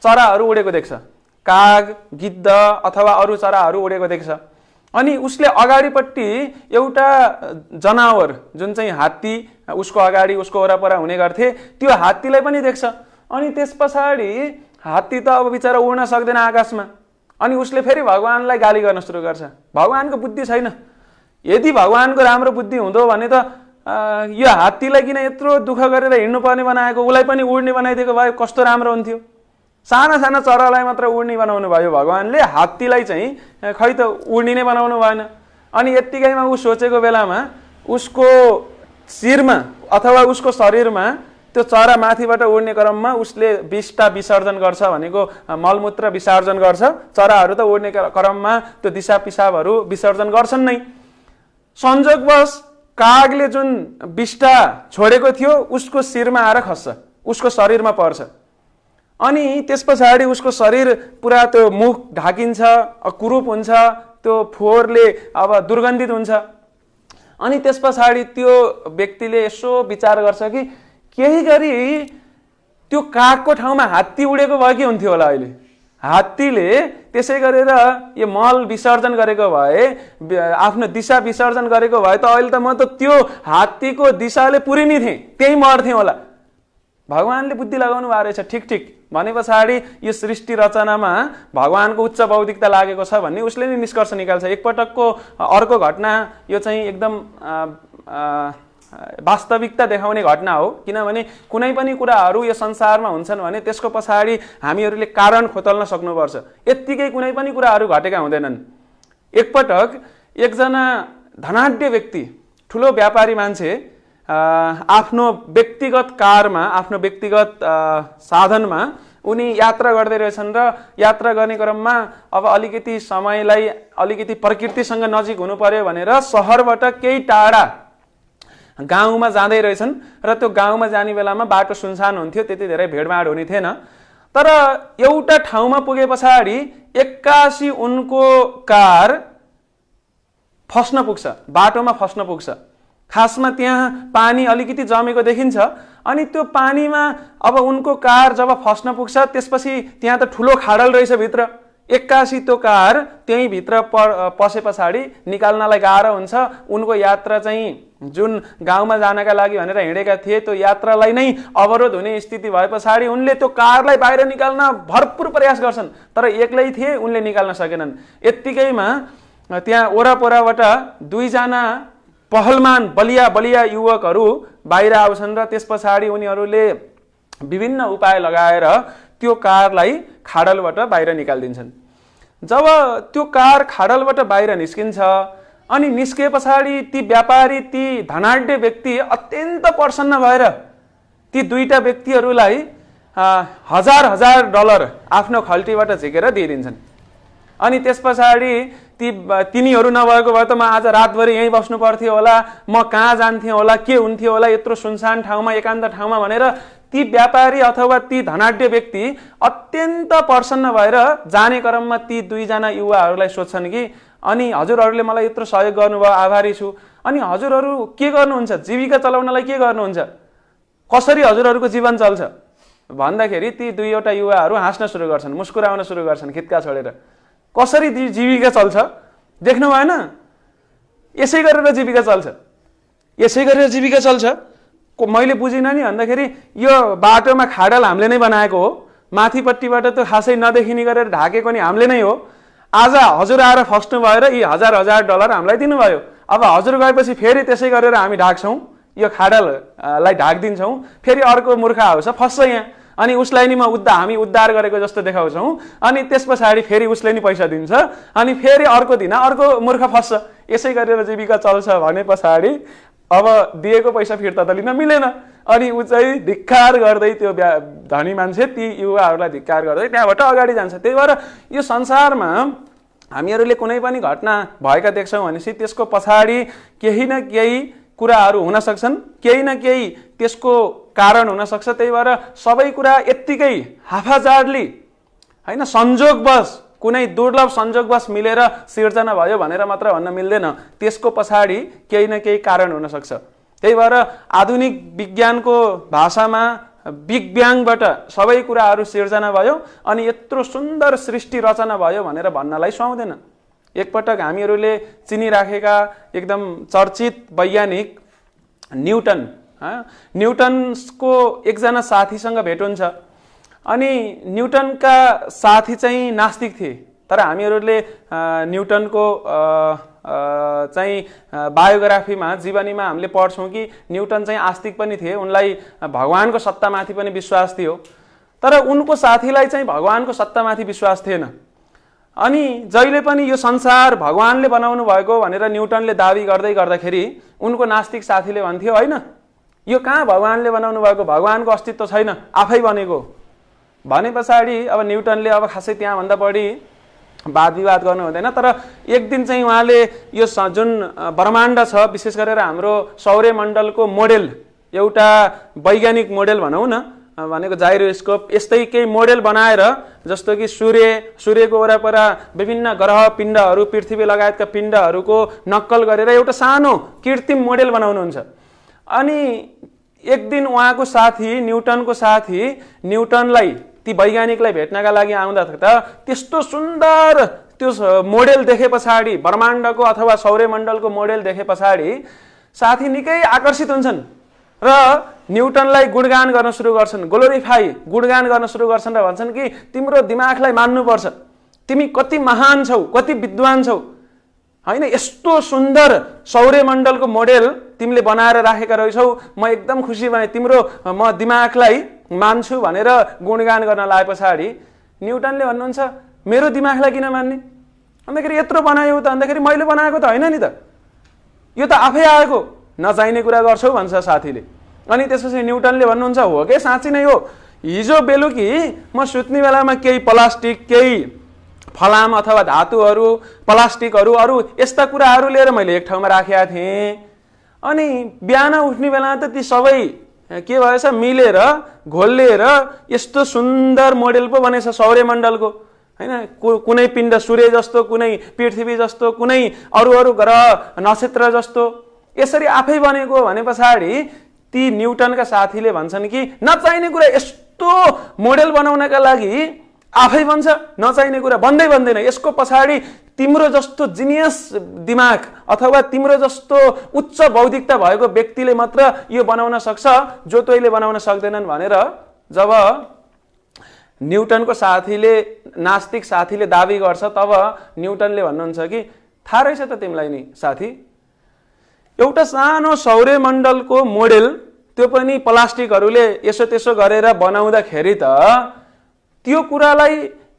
चराहरू उडेको देख्छ, काग, गिद्ध अथवा अरू चराहरू उडेको देख्छ। अनि उसले अगाडिपट्टि एउटा जनावर जुन चाहिँ हात्ती उसको अगाडि उसको वरपर हुने गर्थे, त्यो हात्तीलाई पनि देख्छ। अनि त्यस पछाडि हात्ती त अब बिचरा उड्न सक्दैन आकाशमा। अनि उसले फेरि भगवानलाई गाली गर्न सुरु गर्छ, भगवानको बुद्धि छैन। यदि भगवानको राम्रो बुद्धि हुँदो भने त यो हात्तीलाई किन यत्रो दुःख गरेर हिँड्नुपर्ने बनाएको, उसलाई पनि उड्ने बनाइदिएको भए कस्तो राम्रो हुन्थ्यो। साना साना चरालाई मात्र उड्ने बनाउनु भयो भगवानले, हात्तीलाई चाहिँ खै त उड्ने नै बनाउनु भएन। अनि यत्तिकैमा ऊ सोचेको बेलामा उसको शिरमा अथवा उसको शरीरमा त्यो चरा माथिबाट उड्ने क्रममा उसले विष्टा विसर्जन गर्छ, भनेको मलमूत्र विसर्जन गर्छ। चराहरू त उड्ने क्रममा त्यो दिशा पिसाबहरू विसर्जन गर्छन् नै। संयोगवश कागले जुन विष्टा छोडेको थियो उसको शिरमा आएर खस्छ, उसको शरीरमा पर्छ। अनि त्यस पछाडि उसको शरीर पुरा त्यो मुख ढाकिन्छ, कुरूप हुन्छ, त्यो फोहोरले अब दुर्गन्धित हुन्छ। अनि त्यस पछाडि त्यो व्यक्तिले यसो विचार गर्छ कि केही गरी त्यो कागको ठाउँमा हात्ती उडेको भए के हुन्थ्यो होला, अहिले हात्तीले त्यसै गरेर यो मल विसर्जन गरेको भए, आफ्नो दिशा विसर्जन गरेको भए त अहिले त म त त्यो हात्तीको दिशाले पुरिनी थिएँ, त्यही मर्थेँ होला। भगवानले बुद्धि लगाउनु भएको रहेछ। ठिक ठिक भने पछाडि यो सृष्टि रचनामा भगवानको उच्च बौद्धिकता लागेको छ भन्ने उसले नै निष्कर्ष निकाल्छ। एकपटकको अर्को घटना यो चाहिँ एकदम वास्तविकता देखाउने घटना हो। किनभने कुनै पनि कुराहरू यो संसारमा हुन्छन् भने त्यसको पछाडि हामीहरूले कारण खोतल्न सक्नुपर्छ। यत्तिकै कुनै पनि कुराहरू घटेका हुँदैनन्। एकपटक एकजना धनाढ्य व्यक्ति, ठुलो व्यापारी मान्छे आफ्नो व्यक्तिगत कारमा, आफ्नो व्यक्तिगत साधनमा उनी यात्रा गर्दै रहेछन् र यात्रा गर्ने क्रममा अब अलिकति समयलाई अलिकति प्रकृतिसँग नजिक हुनु पर्यो भनेर शहरबाट केही टाढा गाउँमा जाँदै रहेछन् र त्यो गाउँमा जाने बेलामा बाटो सुनसान हुन्थ्यो, त्यति धेरै भिडभाड हुने थिएन। तर एउटा ठाउँमा पुगे पछाडि एक्कासी उनको कार फस्न पुग्छ, बाटोमा फस्न पुग्छ। खासमा त्यहाँ पानी अलिकति जमेको देखिन्छ। अनि त्यो पानीमा अब उनको कार जब फस्न पुग्छ त्यसपछि त्यहाँ त ठुलो खाडल रहेछ भित्र। एक्कासी त्यो कार त्यही भित्र पसे पछाडि निकाल्नलाई गाह्रो हुन्छ। उनको यात्रा चाहिँ जुन गाउँमा जानका लागि भनेर हिँडेका थिए त्यो यात्रालाई नै अवरोध हुने स्थिति भए पछाडि उनले त्यो कारलाई बाहिर निकाल्न भरपुर प्रयास गर्छन्, तर एक्लै थिए, उनले निकाल्न सकेनन्। यत्तिकैमा त्यहाँ वरपरबाट दुईजना पहलमान बलिया बलिया युवकहरू बाहिर आउँछन् र त्यस पछाडि उनीहरूले विभिन्न उपाय लगाएर त्यो कारलाई खाडलबाट बाहिर निकालिदिन्छन्। जब त्यो कार खाडलबाट बाहिर निस्किन्छ अनि निस्के पछाडि ती व्यापारी, ती धनाढ्य व्यक्ति अत्यन्त प्रसन्न भएर ती दुईटा व्यक्तिहरूलाई हजार हजार डलर आफ्नो खल्टीबाट झिकेर दिइदिन्छन्। अनि त्यस पछाडि तिनीहरू नभएको भए त म आज रातभरि यहीँ बस्नु पर्थ्यो होला, म कहाँ जान्थेँ होला, के हुन्थ्यो होला यत्रो सुनसान ठाउँमा, एकान्त ठाउँमा भनेर ती व्यापारी अथवा ती धनाढ्य व्यक्ति अत्यन्त प्रसन्न भएर जाने क्रममा ती दुईजना युवाहरूलाई सोध्छन् कि अनि हजुरहरूले मलाई यत्रो सहयोग गर्नुभयो, आभारी छु। अनि हजुरहरू के गर्नुहुन्छ, जीविका चलाउनलाई के गर्नुहुन्छ, कसरी हजुरहरूको जीवन चल्छ भन्दाखेरि ती दुईवटा युवाहरू हाँस्न सुरु गर्छन्, मुस्कुराउन सुरु गर्छन् खित्का छोडेर। कसरी जीविका चल्छ देख्नु भएन, यसै गरेर जीविका चल्छ, यसै गरेर जीविका चल्छ। मैले बुझिनँ नि भन्दाखेरि यो बाटोमा खाडल हामीले नै बनाएको हो, माथिपट्टिबाट त खासै नदेखिने गरेर ढाकेको नि हामीले नै हो। आज हजुर आएर फस्नु भएर यी हजार हजार डलर हामीलाई दिनुभयो। अब हजुर गएपछि फेरि त्यसै गरेर हामी ढाक्छौँ, यो खाडललाई ढाकिदिन्छौँ, फेरि अर्को मूर्ख आउँछ फस्छ यहाँ, अनि उसलाई नि हामी उद्धार गरेको जस्तो देखाउँछौँ। अनि त्यस पछाडि फेरि उसले नि पैसा दिन्छ, अनि फेरि अर्को दिन अर्को मूर्ख फस्छ। यसै गरेर जीविका चल्छ भने पछाडि अब दिएको पैसा फिर्ता त लिन मिलेन। अनि ऊ चाहिँ धिक्कार गर्दै त्यो धनी मान्छे ती युवाहरूलाई धिक्कार गर्दै त्यहाँबाट अगाडि जान्छ। त्यही भएर यो संसारमा हामीहरूले कुनै पनि घटना भएका देख्छौँ भनेपछि त्यसको पछाडि केही न केही कुराहरू हुन सक्छन्, केही न केही त्यसको कारण हुन सक्छ। त्यही भएर सबै कुरा यत्तिकै हाफाजाडली हैन, संजोगवश कुनै दुर्लभ संजोगवश मिलेर सिर्जना भयो भनेर मात्र भन्न मिल्दैन, त्यसको पछाडि केही न केही कारण हुन सक्छ। त्यही भएर आधुनिक विज्ञानको भाषामा बिग ब्याङबाट सबै कुराहरू सिर्जना भयो अनि यत्रो सुन्दर सृष्टि रचना भयो भनेर भन्नलाई सुहाउँदैन। एकपटक हामीहरूले चिनिराखेका एकदम चर्चित वैज्ञानिक न्युटनको एकजना साथीसँग भेट हुन्छ। अनि न्युटनका साथी चाहिँ नास्तिक थिए, तर हामीहरूले न्युटनको चाहिँ बायोग्राफीमा, जीवनीमा हामीले पढ्छौँ कि न्युटन चाहिँ आस्तिक पनि थिए, उनलाई भगवानको सत्तामाथि पनि विश्वास थियो। तर उनको साथीलाई चाहिँ भगवानको सत्तामाथि विश्वास थिएन। अनि जहिले पनि यो संसार भगवानले बनाउनु भएको भनेर न्युटनले दाबी गर्दै गर्दाखेरि उनको नास्तिक साथीले भन्थ्यो होइन, यो कहाँ भगवानले बनाउनु भएको, भगवानको अस्तित्व छैन, आफै बनेको भने पछाडि अब न्युटनले अब खासै त्यहाँभन्दा बढी वाद विवाद गर्नु हुँदैन। तर एक दिन चाहिँ उहाँले यो जुन ब्रह्माण्ड छ, विशेष गरेर हाम्रो सौर्यमण्डलको मोडेल, एउटा वैज्ञानिक मोडेल भनौँ न, भनेको जाइरोस्कोप यस्तै केही मोडेल बनाएर जस्तो कि सूर्यको वरपर विभिन्न ग्रह पिण्डहरू पृथ्वी लगायतका पिण्डहरूको नक्कल गरेर एउटा सानो कृत्रिम मोडेल बनाउनुहुन्छ। अनि एक दिन उहाँको साथी न्युटनको साथी न्युटनलाई ती वैज्ञानिकलाई भेट्नका लागि आउँदा त्यस्तो सुन्दर त्यो मोडेल देखे पछाडि ब्रह्माण्डको अथवा सौर्यमण्डलको मोडेल देखे पछाडि साथी निकै आकर्षित हुन्छन् र न्युटनलाई गुणगान गर्न सुरु गर्छन्, गुणगान गर्न सुरु गर्छन् र भन्छन् कि तिम्रो दिमागलाई मान्नुपर्छ, तिमी कति महान छौ, कति विद्वान छौ, हैन यस्तो सुन्दर सौर्यमण्डलको मोडेल तिमीले बनाएर राखेका रहेछौ, म एकदम खुसी भएँ, तिम्रो म दिमागलाई मान्छु भनेर गुणगान गर्न लाए पछाडि न्युटनले भन्नुहुन्छ मेरो दिमागलाई किन मान्ने, भन्दाखेरि यत्रो बनायो त, भन्दाखेरि मैले बनाएको त होइन नि त, यो त आफै आएको, नचाहिने कुरा गर्छौ भन्छ साथीले। अनि त्यसपछि न्युटनले भन्नुहुन्छ हो के साँच्ची नै हो, हिजो बेलुकी म सुत्ने बेलामा केही प्लास्टिक केही फलाम अथवा धातुहरू प्लास्टिकहरू अरू यस्ता कुराहरू लिएर मैले एक ठाउँमा राखेका थिएँ, अनि बिहान उठ्ने बेला त ती सबै के भएछ मिलेर घोलिएर यस्तो सुन्दर मोडेल पो बनेछ सौर्यमण्डलको, हैन कुनै पिण्ड सूर्य जस्तो, कुनै पृथ्वी जस्तो, कुनै अरू ग्रह नक्षत्र जस्तो यसरी आफै बनेको भने पछाडि ती न्युटनका साथीले भन्छन् कि नचाहिने कुरा यस्तो मोडेल बनाउनका लागि आफै बन्छ, नचाहिने कुरा बन्दैन, यसको पछाडि तिम्रो जस्तो जिनियस दिमाग अथवा तिम्रो जस्तो उच्च बौद्धिकता भएको व्यक्तिले मात्र यो बनाउन सक्छ, जो तैले बनाउन सक्दैनन् भनेर जब न्युटनको साथीले नास्तिक साथीले दाबी गर्छ तब न्युटनले भन्नुहुन्छ कि थाहा रहेछ त तिमीलाई नि साथी, एउटा सानो सौर्यमण्डलको मोडेल त्यो पनि प्लास्टिकहरूले यसो त्यसो गरेर बनाउँदाखेरि त त्यो कुरालाई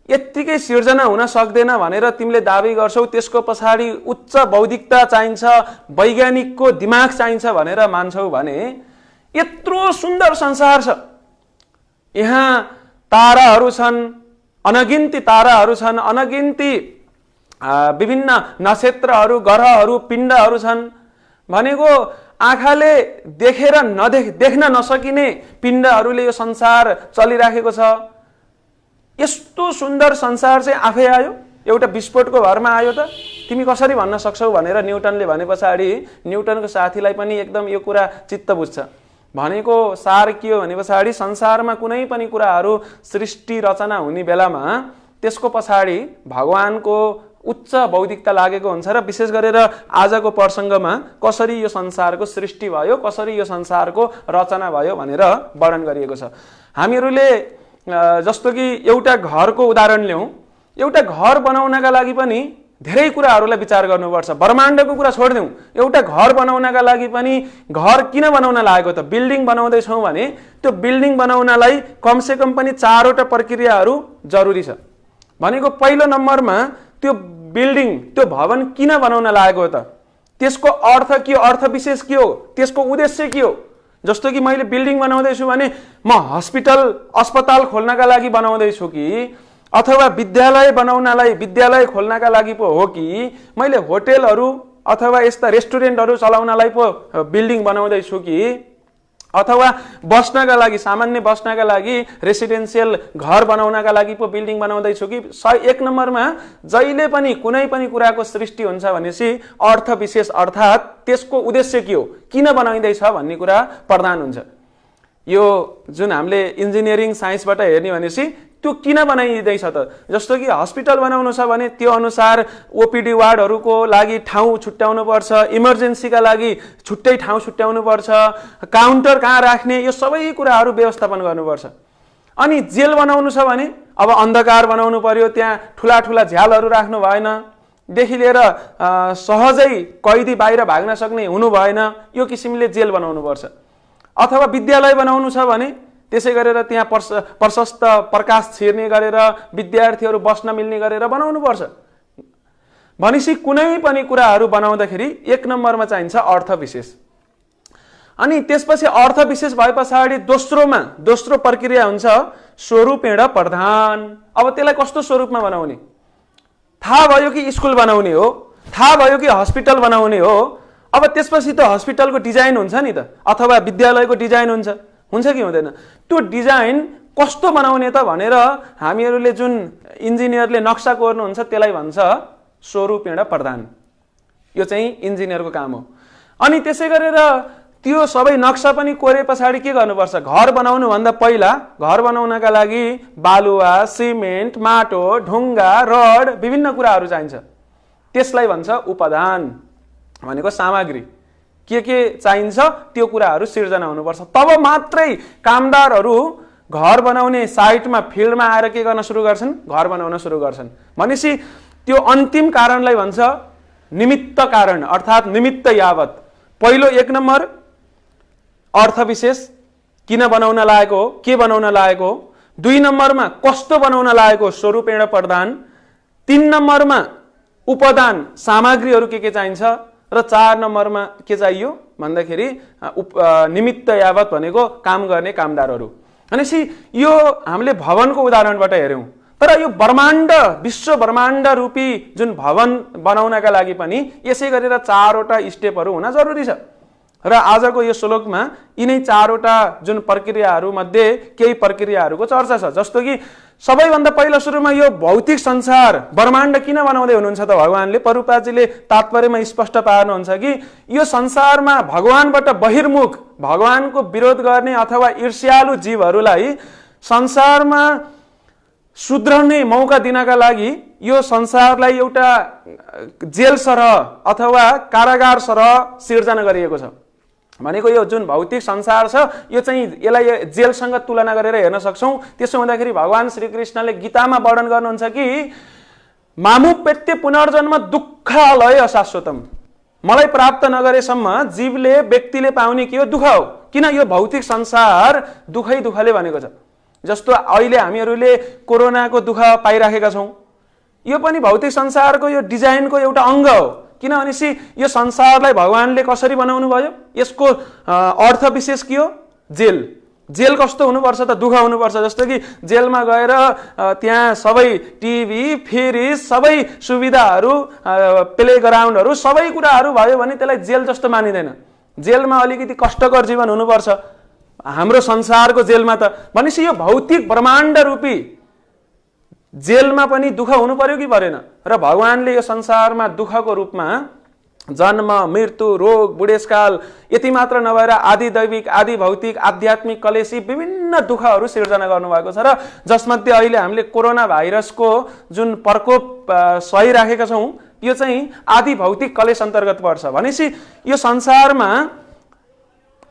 यत्तिकै सिर्जना हुन सक्दैन भनेर तिमीले दाबी गर्छौ, त्यसको पछाडि उच्च बौद्धिकता चाहिन्छ, वैज्ञानिकको दिमाग चाहिन्छ भनेर मान्छौ भने यत्रो सुन्दर संसार छ, यहाँ ताराहरू छन्, अनगिन्ती ताराहरू छन्, अनगिन्ती विभिन्न नक्षत्रहरू ग्रहहरू पिण्डहरू छन्, भनेको आँखाले देख्न नसकिने पिण्डहरूले यो संसार चलिराखेको छ। यस्तो सुन्दर संसार चाहिँ आफै आयो, एउटा विस्फोटको भरमा आयो त, तिमी कसरी भन्न सक्छौ भनेर न्युटनले भने पछाडि न्युटनको साथीलाई पनि एकदम यो कुरा चित्त बुझ्छ। भनेको सार के हो भने पछाडि संसारमा कुनै पनि कुराहरू सृष्टि रचना हुने बेलामा त्यसको पछाडि भगवानको उच्च बौद्धिकता लागेको हुन्छ र विशेष गरेर आजको प्रसङ्गमा कसरी यो संसारको सृष्टि भयो, कसरी यो संसारको रचना भयो भनेर वर्णन गरिएको छ। हामीहरूले जस्तो कि एउटा घरको उदाहरण लियौँ, एउटा घर बनाउनका लागि पनि धेरै कुराहरूलाई विचार गर्नुपर्छ, ब्रह्माण्डको कुरा छोडिदिउँ, एउटा घर बनाउनका लागि पनि घर किन बनाउन लागेको त, बिल्डिङ बनाउँदैछौँ भने त्यो बिल्डिङ बनाउनलाई कमसेकम पनि 4वटा प्रक्रियाहरू जरुरी छ। भनेको पहिलो नम्बरमा त्यो बिल्डिङ त्यो भवन किन बनाउन लागेको त, त्यसको अर्थ के हो, अर्थ विशेष के हो, त्यसको उद्देश्य के हो। जस्तो कि मैले बिल्डिङ बनाउँदैछु भने म अस्पताल खोल्नका लागि बनाउँदैछु कि अथवा विद्यालय बनाउनलाई विद्यालय खोल्नका लागि पो हो कि मैले होटेलहरू अथवा यस्ता रेस्टुरेन्टहरू चलाउनलाई पो बिल्डिङ बनाउँदैछु कि अथवा बस्नका लागि सामान्य बस्नका लागि रेसिडेन्सियल घर बनाउनका लागि पो बिल्डिङ बनाउँदैछु कि। 1 नम्बरमा जहिले पनि कुनै पनि कुराको सृष्टि हुन्छ भनेपछि अर्थ विशेष अर्थात् त्यसको उद्देश्य के हो, किन बनाइँदैछ भन्ने कुरा प्रधान हुन्छ। यो जुन हामीले इन्जिनियरिङ साइन्सबाट हेर्ने भनेपछि त्यो किन बनाइँदैछ त, जस्तो कि हस्पिटल बनाउनु छ भने त्यो अनुसार ओपिडी वार्डहरूको लागि ठाउँ छुट्याउनु पर्छ, इमर्जेन्सीका लागि छुट्टै ठाउँ छुट्याउनु पर्छ, काउन्टर कहाँ राख्ने यो सबै कुराहरू व्यवस्थापन गर्नुपर्छ। अनि जेल बनाउनु छ भने अब अन्धकार बनाउनु पर्यो, त्यहाँ ठुला ठुला झ्यालहरू राख्नु भएन, देखि लिएर सहजै कैदी बाहिर भाग्न सक्ने हुनु भएन, यो किसिमले जेल बनाउनु पर्छ। अथवा विद्यालय बनाउनु छ भने त्यसै गरेर त्यहाँ प्रशस्त प्रकाश छिर्ने गरेर विद्यार्थीहरू बस्न मिल्ने गरेर बनाउनु पर्छ। भनेपछि कुनै पनि कुराहरू बनाउँदाखेरि 1 नम्बरमा चाहिन्छ अर्थ विशेष। अनि त्यसपछि अर्थ विशेष भए पछाडि दोस्रो प्रक्रिया हुन्छ स्वरूपेण प्रधान। अब त्यसलाई कस्तो स्वरूपमा बनाउने, थाहा भयो कि स्कुल बनाउने हो, थाहा भयो कि हस्पिटल बनाउने हो, अब त्यसपछि त हस्पिटलको डिजाइन हुन्छ नि त, अथवा विद्यालयको डिजाइन हुन्छ, हुन्छ कि हुँदैन? त्यो डिजाइन कस्तो बनाउने त भनेर हामीहरूले जुन इन्जिनियरले नक्सा कोर्नुहुन्छ त्यसलाई भन्छ स्वरूपेण प्रधान। यो चाहिँ इन्जिनियरको काम हो। अनि त्यसै गरेर त्यो सबै नक्सा पनि कोरे पछाडि के गर्नुपर्छ? घर बनाउनु भन्दा पहिला घर बनाउनका लागि बालुवा, सिमेन्ट, माटो, ढुङ्गा, रड विभिन्न कुराहरू चाहिन्छ। त्यसलाई भन्छ उपादान भनेको सामग्री। के चाहिन्छ त्यो कुराहरू सिर्जना हुनुपर्छ। तब मात्रै कामदारहरू घर बनाउने साइटमा फिल्डमा आएर के गर्न सुरु गर्छन्? घर बनाउन सुरु गर्छन्। भनेपछि त्यो अन्तिम कारणलाई भन्छ निमित्त कारण अर्थात् निमित्त यावत। पहिलो 1 नम्बर अर्थ विशेष किन बनाउन लागेको हो, के बनाउन लागेको हो। 2 नम्बरमा कस्तो बनाउन लागेको, स्वरूपेण प्रधान। 3 नम्बरमा उपादान सामग्रीहरू के चाहिन्छ र 4 नम्बरमा के चाहियो भन्दाखेरि निमित्त यावत भनेको काम गर्ने कामदारहरू। भनेपछि यो हामीले भवनको उदाहरणबाट हेर्यौं। तर यो ब्रह्माण्ड विश्व ब्रह्माण्ड रूपी जुन भवन बनाउनका लागि पनि यसै गरेर 4वटा स्टेपहरू हुन जरुरी छ। र आजको यो श्लोकमा यिनै 4वटा जुन प्रक्रियाहरू मध्ये केही प्रक्रियाहरूको चर्चा छ। जस्तो कि सबैभन्दा पहिला सुरुमा यो भौतिक संसार ब्रह्माण्ड किन बनाउँदै हुनुहुन्छ त भगवानले? प्रभुपादजीले तात्पर्यमा स्पष्ट पार्नुहुन्छ कि यो संसारमा भगवानबाट बहिर्मुख भगवानको विरोध गर्ने अथवा ईर्ष्यालु जीवहरूलाई संसारमा सुध्रने मौका दिनका लागि यो संसारलाई एउटा जेल सरह अथवा कारागार सरह सिर्जना गरिएको छ। भनेको यो जुन भौतिक संसार छ यो चाहिँ यसलाई जेलसँग तुलना गरेर हेर्न सक्छौं। त्यसो हुँदाखेरि भगवान श्रीकृष्णले गीतामा वर्णन गर्नुहुन्छ कि मामुपेत्य पुनर्जन्म दुःखालय अशाश्वतम। मलाई प्राप्त नगरेसम्म जीवले व्यक्तिले पाउने के हो? दुःख हो। किन? यो भौतिक संसार दुःखले बनेको छ। जस्तो अहिले हामीहरूले कोरोनाको दुःख पाइराखेका छौं, यो पनि भौतिक संसारको यो डिजाइनको एउटा अंग हो। किनभनेपछि यो संसारलाई भगवानले कसरी बनाउनु भयो? यसको अर्थ विशेष के हो? जेल कस्तो हुनुपर्छ त? दुःख हुनुपर्छ। जस्तो कि जेलमा गएर त्यहाँ सबै टिभी, फ्रिज, सबै सुविधाहरू, प्ले ग्राउन्डहरू सबै कुराहरू भयो भने त्यसलाई जेल जस्तो मानिदैन। जेलमा अलिकति कष्टकर जीवन हुनुपर्छ। हाम्रो संसारको जेलमा त भनेपछि यो भौतिक ब्रह्माण्ड रूपी जेलमा पनि दुःख हुनु पर्यो कि परेन? र भगवानले यो संसारमा दुःखको रूपमा जन्म, मृत्यु, रोग, बुढेसकाल यति मात्र नभएर आदि दैविक, आदि भौतिक, आध्यात्मिक, कलेशी विभिन्न दुःखहरू सिर्जना गर्नुभएको छ। र जसमध्ये अहिले हामीले कोरोना भाइरसको जुन प्रकोप सहिराखेका छौं यो चाहिँ आदि भौतिक कलेश अन्तर्गत पर्छ। भनेपछि यो संसारमा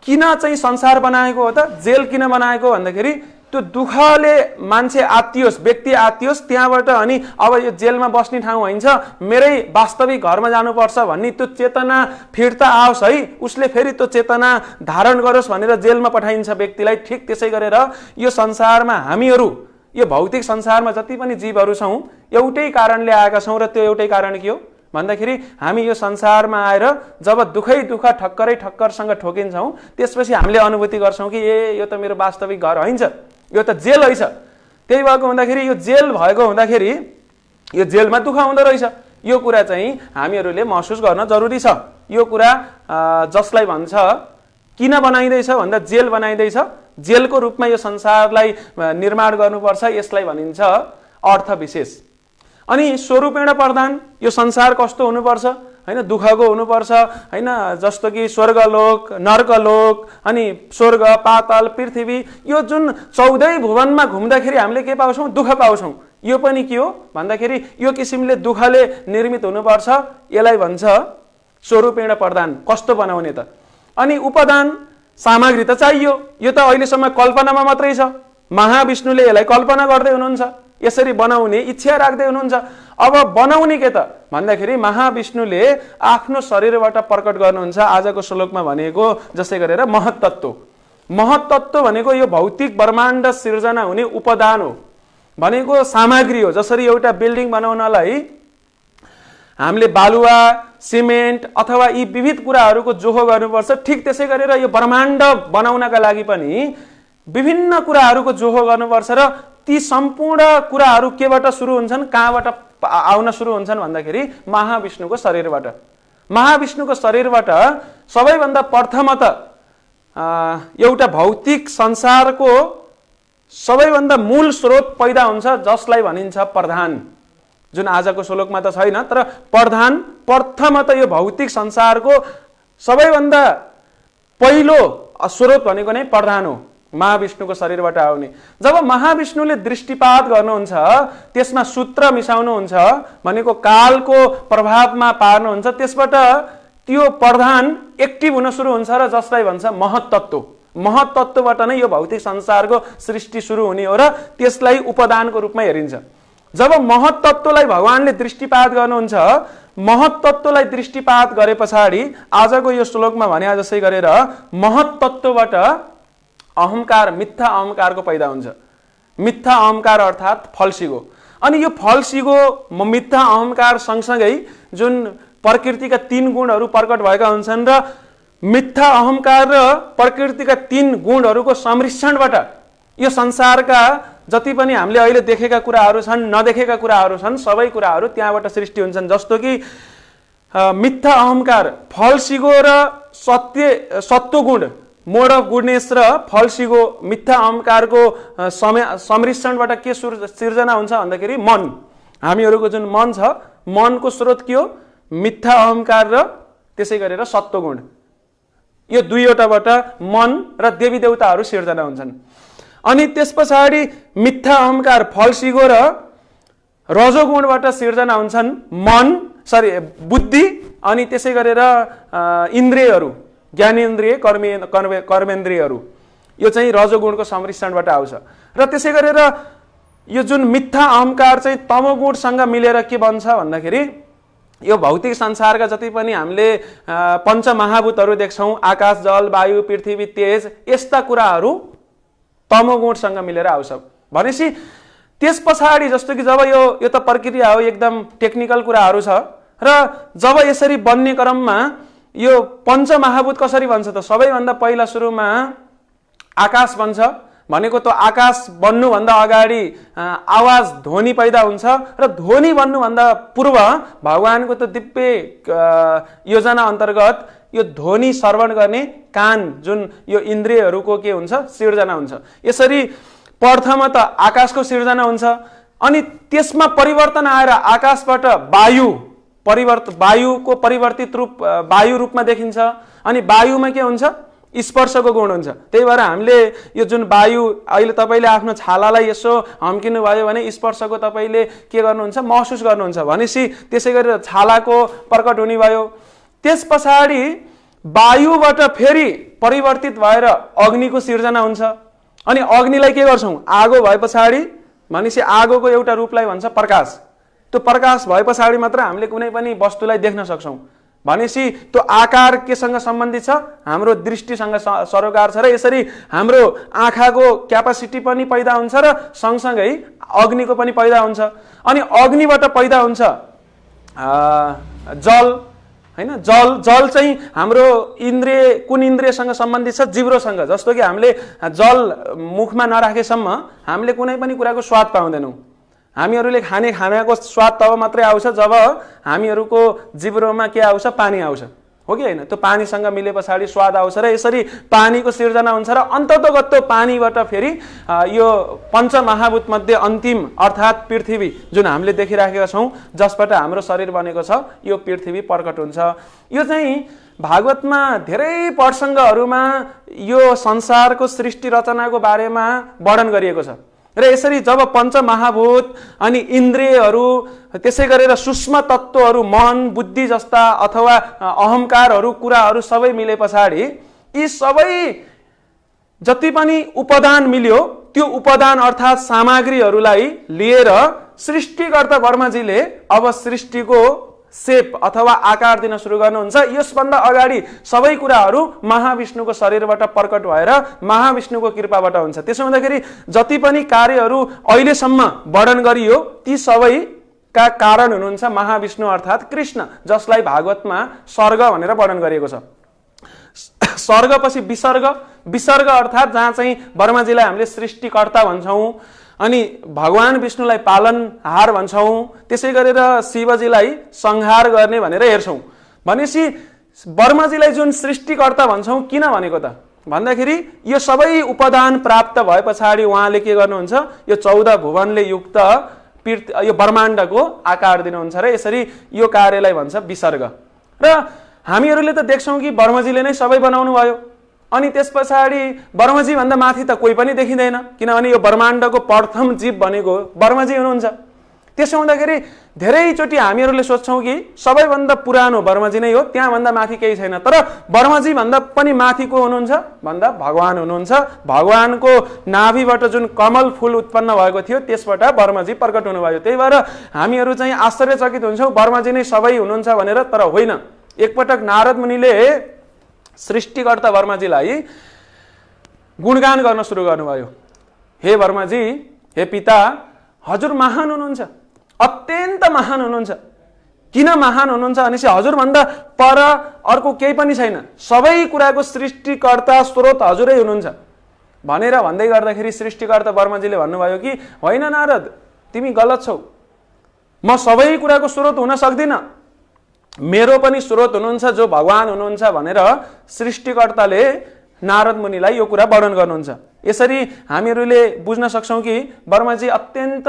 किन चाहिँ संसार बनाएको हो त? जेल किन बनाएको भन्दाखेरि त्यो दुःखले मान्छे आत्तियोस्, व्यक्ति आत्तियोस् त्यहाँबाट अनि अब यो जेलमा बस्ने ठाउँ हैन्छ, मेरै वास्तविक घरमा जानुपर्छ भन्ने त्यो चेतना फिर्ता आओस् है, उसले फेरि त्यो चेतना धारण गरोस् भनेर जेलमा पठाइन्छ व्यक्तिलाई। ठिक त्यसै गरेर यो संसारमा हामीहरू यो भौतिक संसारमा जति पनि जीवहरू छौं एउटै कारणले आएका छौं। र त्यो एउटै कारण के हो भन्दाखेरि हामी यो संसारमा आएर जब दुःखै दुःख ठक्करसँग ठोकिन्छौं त्यसपछि हामीले अनुभूति गर्छौं कि यो त मेरो वास्तविक घर हैन, यो त जेल हैछ। त्यही भएको हुँदाखेरि यो जेल भएको हुँदाखेरि यो जेलमा दुःख हुँदो रहेछ। यो कुरा चाहिँ हामीहरूले महसुस गर्न जरुरी छ। यो कुरा जसलाई भन्छ किन बनाइदैछ भन्दा जेल बनाइदैछ, जेलको रूपमा यो संसारलाई निर्माण गर्नुपर्छ, यसलाई भनिन्छ अर्थ विशेष। अनि स्वरूपेण प्रधान यो संसार कस्तो हुनुपर्छ हैन? दुःखको हुनुपर्छ हैन? जस्तो कि स्वर्गलोक, नर्कलोक, अनि स्वर्ग, पाताल, पृथ्वी, यो जुन 14 भुवनमा घुम्दाखेरि हामीले के पाउँछौं? दुःख पाउँछौं। यो पनि के हो भन्दाखेरि यो किसिमले दुःखले निर्मित हुनुपर्छ। यसलाई भन्छ स्वरूपेण प्रधान। कस्तो बनाउने त? अनि उपादान सामग्री त चाहियो। यो त अहिलेसम्म कल्पनामा मात्रै छ। महाविष्णुले यसलाई कल्पना गर्दै हुनुहुन्छ, यसरी बनाउने इच्छा राख्दै हुनुहुन्छ। अब बनाउने के त भन्दाखेरि महाविष्णुले आफ्नो शरीरबाट प्रकट गर्नुहुन्छ। आजको श्लोकमा भनेको जसै गरेर महत्तत्व भनेको यो भौतिक ब्रह्माण्ड सिर्जना हुने उपादान हो, भनेको सामग्री हो। जसरी एउटा बिल्डिङ बनाउनलाई हामीले बालुवा, सिमेन्ट अथवा यी विविध कुराहरूको जोहो गर्नुपर्छ, ठिक त्यसै गरेर यो ब्रह्माण्ड बनाउनका लागि पनि विभिन्न कुराहरूको जोहो गर्नुपर्छ। र ती सम्पूर्ण कुराहरू केबाट सुरु हुन्छन्, कहाँबाट आउन सुरु हुन्छन् भन्दाखेरि महाविष्णुको शरीरबाट। महाविष्णुको शरीरबाट सबैभन्दा प्रथमतः एउटा भौतिक संसारको सबैभन्दा मूल स्रोत पैदा हुन्छ जसलाई भनिन्छ प्रधान, जुन आजको श्लोकमा त छैन, तर प्रधान प्रथमत यो भौतिक संसारको सबैभन्दा पहिलो स्रोत भनेको नै प्रधान हो, महाविष्णुको शरीरबाट आउने। जब महाविष्णुले दृष्टिपात गर्नुहुन्छ, त्यसमा सूत्र मिसाउनुहुन्छ भनेको कालको प्रभावमा पार्नुहुन्छ, त्यसबाट त्यो प्रधान एक्टिभ हुन सुरु हुन्छ र जसलाई भन्छ महत्तत्व। महत्तत्वबाट नै यो भौतिक संसारको सृष्टि सुरु हुने हो र त्यसलाई उपदानको रूपमा हेरिन्छ। जब महत्तत्वलाई भगवानले दृष्टिपात गर्नुहुन्छ, महत्तत्वलाई दृष्टिपात गरे पछाडि आजको यो श्लोकमा भने जसै गरेर महत्तत्वबाट अहंकार, मिथ्या अहंकारको पैदा हुन्छ। मिथ्या अहंकार अर्थात् फल्सीगो। अनि यो फल्सीगो मिथ्या अहंकार सँगसँगै जुन प्रकृतिका 3 गुणहरू प्रकट भएका हुन्छन् र मिथ्या अहंकार र प्रकृतिका 3 गुणहरूको सम्मिश्रणबाट यो संसारका जति पनि हामीले अहिले देखेका कुराहरू छन्, नदेखेका कुराहरू छन्, सबै कुराहरू त्यहाँबाट सृष्टि हुन्छन्। जस्तो कि मिथ्या अहंकार, फल्सीगो र सत्वगुण, मोड अफ गुडनेस र फल्सीगो मिथ्या अहंकारको सम्मिश्रणबाट के सिर्जना हुन्छ भन्दाखेरि मन। हामीहरूको जुन मन छ, मनको स्रोत के हो? मिथ्या अहंकार र त्यसै गरेर सत्वगुण। यो दुईवटाबाट मन र देवी देवताहरू सिर्जना हुन्छन्। अनि त्यस पछाडि मिथ्या अहंकार, फल्सीगो र रजोगुणबाट सिर्जना हुन्छन् बुद्धि, अनि त्यसै गरेर इन्द्रियहरू, ज्ञानेन्द्रिय, कर्मेन्द्रियहरू। यो चाहिँ रजोगुणको सम्मिश्रणबाट आउँछ। र त्यसै गरेर यो जुन मिथ्या अहंकार चाहिँ तमोगुणसँग मिलेर के बन्छ भन्दाखेरि यो भौतिक संसारका जति पनि हामीले पञ्चमहाभूतहरू देख्छौँ, आकाश, जल, वायु, पृथ्वी, तेज, यस्ता कुराहरू तमोगुणसँग मिलेर आउँछ। भनेपछि त्यस पछाडि जस्तो कि जब यो त प्रक्रिया हो, एकदम टेक्निकल कुराहरू छ, र जब यसरी बन्ने क्रममा यो पञ्चमहाभूत कसरी बन्छ त? सबैभन्दा पहिला सुरुमा आकाश बन्छ। भनेको त आकाश बन्नुभन्दा अगाडि आवाज, ध्वनि पैदा हुन्छ र ध्वनि बन्नुभन्दा पूर्व भगवानको त दिव्य योजना अन्तर्गत यो ध्वनि श्रवण गर्ने कान, जुन यो इन्द्रियहरूको के हुन्छ? सिर्जना हुन्छ। यसरी प्रथम त आकाशको सिर्जना हुन्छ। अनि त्यसमा परिवर्तन आएर आकाशबाट वायुको परिवर्तित रूप वायु रूपमा देखिन्छ। अनि वायुमा के हुन्छ? स्पर्शको गुण हुन्छ। त्यही भएर हामीले यो जुन वायु, अहिले तपाईँले आफ्नो छालालाई यसो हम्किनु भयो भने स्पर्शको तपाईँले के गर्नुहुन्छ? महसुस गर्नुहुन्छ। भनेपछि त्यसै गरेर छालाको प्रकट हुने भयो। त्यस पछाडि वायुबाट फेरि परिवर्तित भएर अग्निको सिर्जना हुन्छ। अनि अग्निलाई के गर्छौँ? आगो भए पछाडि भनेपछि आगोको एउटा रूपलाई भन्छ प्रकाश। त्यो प्रकाश भए पछाडि मात्र हामीले कुनै पनि वस्तुलाई देख्न सक्छौँ। भनेपछि त्यो आकार केसँग सम्बन्धित छ? हाम्रो दृष्टिसँग सरोकार छ। र यसरी हाम्रो आँखाको क्यापासिटी पनि पैदा हुन्छ र सँगसँगै अग्निको पनि पैदा हुन्छ। अनि अग्निबाट पैदा हुन्छ जल, हैन? जल चाहिँ हाम्रो इन्द्रिय, कुन इन्द्रियसँग सम्बन्धित छ? जिब्रोसँग। जस्तो कि हामीले जल मुखमा नराखेसम्म हामीले कुनै पनि कुराको स्वाद पाउँदैनौँ। हामीहरूले खाने खानाको स्वाद तब मात्रै आउँछ जब हामीहरूको जिब्रोमा के आउँछ? पानी आउँछ, हो कि होइन? त्यो पानीसँग मिले पछाडि स्वाद आउँछ र यसरी पानीको सिर्जना हुन्छ। र अन्ततोगत पानीबाट फेरि यो पञ्चमहाभूत मध्ये अन्तिम अर्थात् पृथ्वी, जुन हामीले देखिराखेका छौँ, जसबाट हाम्रो शरीर बनेको छ, यो पृथ्वी प्रकट हुन्छ। यो चाहिँ भागवतमा धेरै प्रसङ्गहरूमा यो संसारको सृष्टि रचनाको बारेमा वर्णन गरिएको छ। र यसरी जब पञ्चमहाभूत अनि इन्द्रियहरू, त्यसै गरेर सूक्ष्म तत्त्वहरू, मन, बुद्धि जस्ता अथवा अहंकारहरू, कुराहरू सबै मिले पछाडि यी सबै जति पनि उपादान मिल्यो, त्यो उपादान अर्थात् सामग्रीहरूलाई लिएर सृष्टिकर्ता ब्रह्माजीले अब सृष्टिको सेप अथवा आकार दिन सुरु गर्नुहुन्छ। यसभन्दा अगाडि सबै कुराहरू महाविष्णुको शरीरबाट प्रकट भएर महाविष्णुको कृपाबाट हुन्छ। त्यसो हुँदाखेरि जति पनि कार्यहरू अहिलेसम्म वर्णन गरियो, ती सबैका कारण हुनुहुन्छ महाविष्णु अर्थात् कृष्ण, जसलाई भागवतमा सर्ग भनेर वर्णन गरिएको छ। सर्गपछि विसर्ग अर्थात् जहाँ चाहिँ ब्रह्माजीलाई हामीले सृष्टिकर्ता भन्छौँ, अनि भगवान विष्णुलाई पालनहार भन्छौँ, त्यसै गरेर शिवजीलाई संहार गर्ने भनेर हेर्छौँ। भनेपछि ब्रह्माजीलाई जुन सृष्टिकर्ता भन्छौँ, किन भनेको त? भन्दाखेरि यो सबै उपादान प्राप्त भए पछाडि उहाँले के गर्नुहुन्छ, यो 14 भुवनले युक्त यो ब्रह्माण्डको आकार दिनुहुन्छ र यसरी यो कार्यलाई भन्छ विसर्ग। र हामीहरूले त देख्छौँ कि ब्रह्मजीले नै सबै बनाउनु भयो, अनि त्यस पछाडि ब्रह्मजी भन्दा माथि त कोही पनि देखिँदैन, किनभने यो ब्रह्माण्डको प्रथम जीव भनेको ब्रह्मजी हुनुहुन्छ। त्यसो हुँदाखेरि धेरैचोटि हामीहरूले सोच्छौँ कि सबैभन्दा पुरानो ब्रह्मजी नै हो, त्यहाँभन्दा माथि केही छैन। तर ब्रह्मजी भन्दा पनि माथि को हुनुहुन्छ भन्दा भगवान हुनुहुन्छ। भगवानको नाभिबाट जुन कमल फूल उत्पन्न भएको थियो त्यसबाट ब्रह्मजी प्रकट हुनुभयो। त्यही भएर हामीहरू चाहिँ आश्चर्यचकित हुन्छौँ ब्रह्मजी नै सबै हुनुहुन्छ भनेर, तर होइन। एकपटक नारद मुनिले सृष्टिकर्ता ब्रह्मजीलाई गुणगान गर्न सुरु गर्नुभयो। हे ब्रह्मजी, हे पिता, हजुर महान हुनुहुन्छ, अत्यन्त महान हुनुहुन्छ। किन महान हुनुहुन्छ भनेपछि हजुरभन्दा पर अर्को केही पनि छैन, सबै कुराको सृष्टिकर्ता स्रोत हजुरै हुनुहुन्छ भनेर भन्दै गर्दाखेरि सृष्टिकर्ता ब्रह्मजीले भन्नुभयो कि होइन नारद, तिमी गलत छौ, म सबै कुराको स्रोत हुन सक्दिनँ, मेरो पनि स्रोत हुनुहुन्छ जो भगवान हुनुहुन्छ भनेर सृष्टिकर्ताले नारद मुनिलाई यो कुरा वर्णन गर्नुहुन्छ। यसरी हामीहरूले बुझ्न सक्छौँ कि ब्रह्मजी अत्यन्त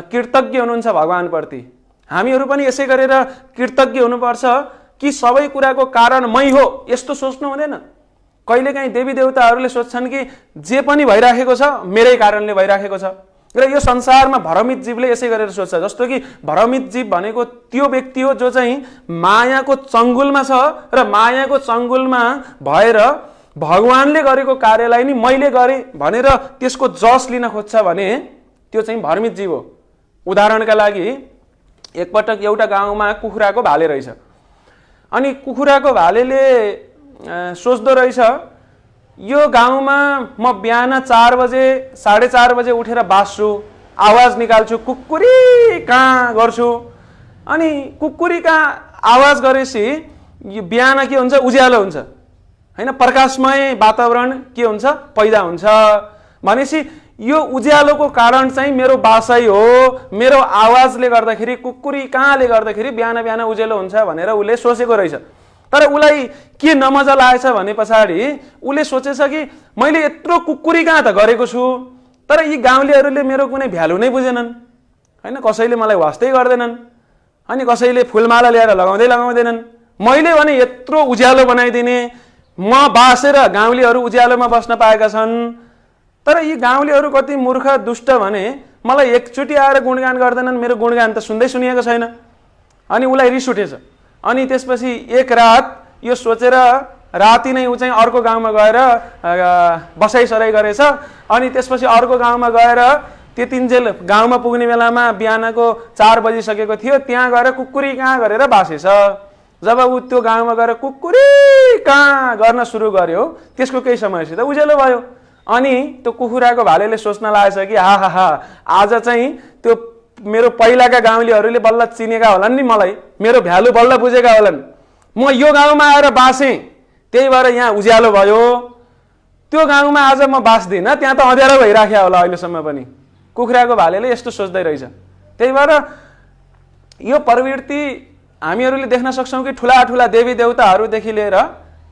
कृतज्ञ हुनुहुन्छ भगवानप्रति। हामीहरू पनि यसै गरेर कृतज्ञ हुनुपर्छ कि सबै कुराको कारण मै हो यस्तो सोच्नु हुँदैन। कहिलेकाहीँ देवी देवताहरूले सोच्छन् कि जे पनि भइराखेको छ मेरै कारणले भइराखेको छ, र यो संसारमा भ्रमित जीवले यसै गरेर सोच्छ। जस्तो कि भ्रमित जीव भनेको त्यो व्यक्ति हो जो चाहिँ मायाको चङ्गुलमा छ र मायाको चङ्गुलमा भएर भगवानले गरेको कार्यलाई नि मैले गरेँ भनेर त्यसको जस लिन खोज्छ भने त्यो चाहिँ भ्रमित जीव हो। उदाहरणका लागि एकपटक एउटा गाउँमा कुखुराको भाले रहेछ, अनि कुखुराको भालेले सोच्दो रहेछ यो गाउँमा म बिहान 4 बजे 4:30 बजे उठेर बास्छु, आवाज निकाल्छु, कुकुरी कहाँ गर्छु, अनि कुकुरी कहाँ आवाज गरेपछि बिहान के हुन्छ, उज्यालो हुन्छ हैन, प्रकाशमय वातावरण के हुन्छ, पैदा हुन्छ। भनेपछि यो उज्यालोको कारण चाहिँ मेरो बासाइ हो, मेरो आवाजले गर्दाखेरि, कुकुरी कहाँले गर्दाखेरि बिहान बिहान उज्यालो हुन्छ भनेर उसले सोचेको रहेछ। तर उसलाई के नमजा लागेछ भने पछाडि उसले सोचेछ कि मैले यत्रो कुकुरी कहाँ त गरेको छु, तर यी गाउँलेहरूले मेरो कुनै भ्यालु नै बुझेनन् हैन, कसैले मलाई वास्तै गर्दैनन्, अनि कसैले फुलमाला ल्याएर लगाउँदैनन्। मैले भने यत्रो उज्यालो बनाइदिने, म बासेर गाउँलेहरू उज्यालोमा बस्न पाएका छन्, तर यी गाउँलेहरू कति मूर्ख दुष्ट भने मलाई एकचोटि आएर गुणगान गर्दैनन्, मेरो गुणगान त सुन्दै सुनिएको छैन। अनि उसलाई रिस उठेछ। अनि त्यसपछि एक रात यो सोचेर राति नै ऊ चाहिँ अर्को गाउँमा गएर बसाइसराई गरेछ। अनि त्यसपछि अर्को गाउँमा गएर त्यतिन्जेल गाउँमा पुग्ने बेलामा बिहानको 4 बजिसकेको थियो, त्यहाँ गएर कुकुरी कहाँ गरेर बासेछ। जब ऊ त्यो गाउँमा गएर कुकुरी कहाँ गर्न सुरु गर्यो त्यसको केही समयसित उज्यालो भयो। अनि त्यो कुखुराको भालेले सोच्न लागेछ कि हा हा हा, आज चाहिँ त्यो मेरो पहिलाका गाउँलेहरूले बल्ल चिनेका होलान् नि, मलाई मेरो भ्यालु बल्ल बुझेका होलान्, म यो गाउँमा आएर बासेँ त्यही भएर यहाँ उज्यालो भयो, त्यो गाउँमा आज म बास्दिनँ, त्यहाँ त अँध्यारो भइराख्यो होला अहिलेसम्म पनि। कुखुराको भालेले यस्तो सोच्दै रहेछ। त्यही भएर यो प्रवृत्ति हामीहरूले देख्न सक्छौँ कि ठुला ठुला देवी देवताहरूदेखि लिएर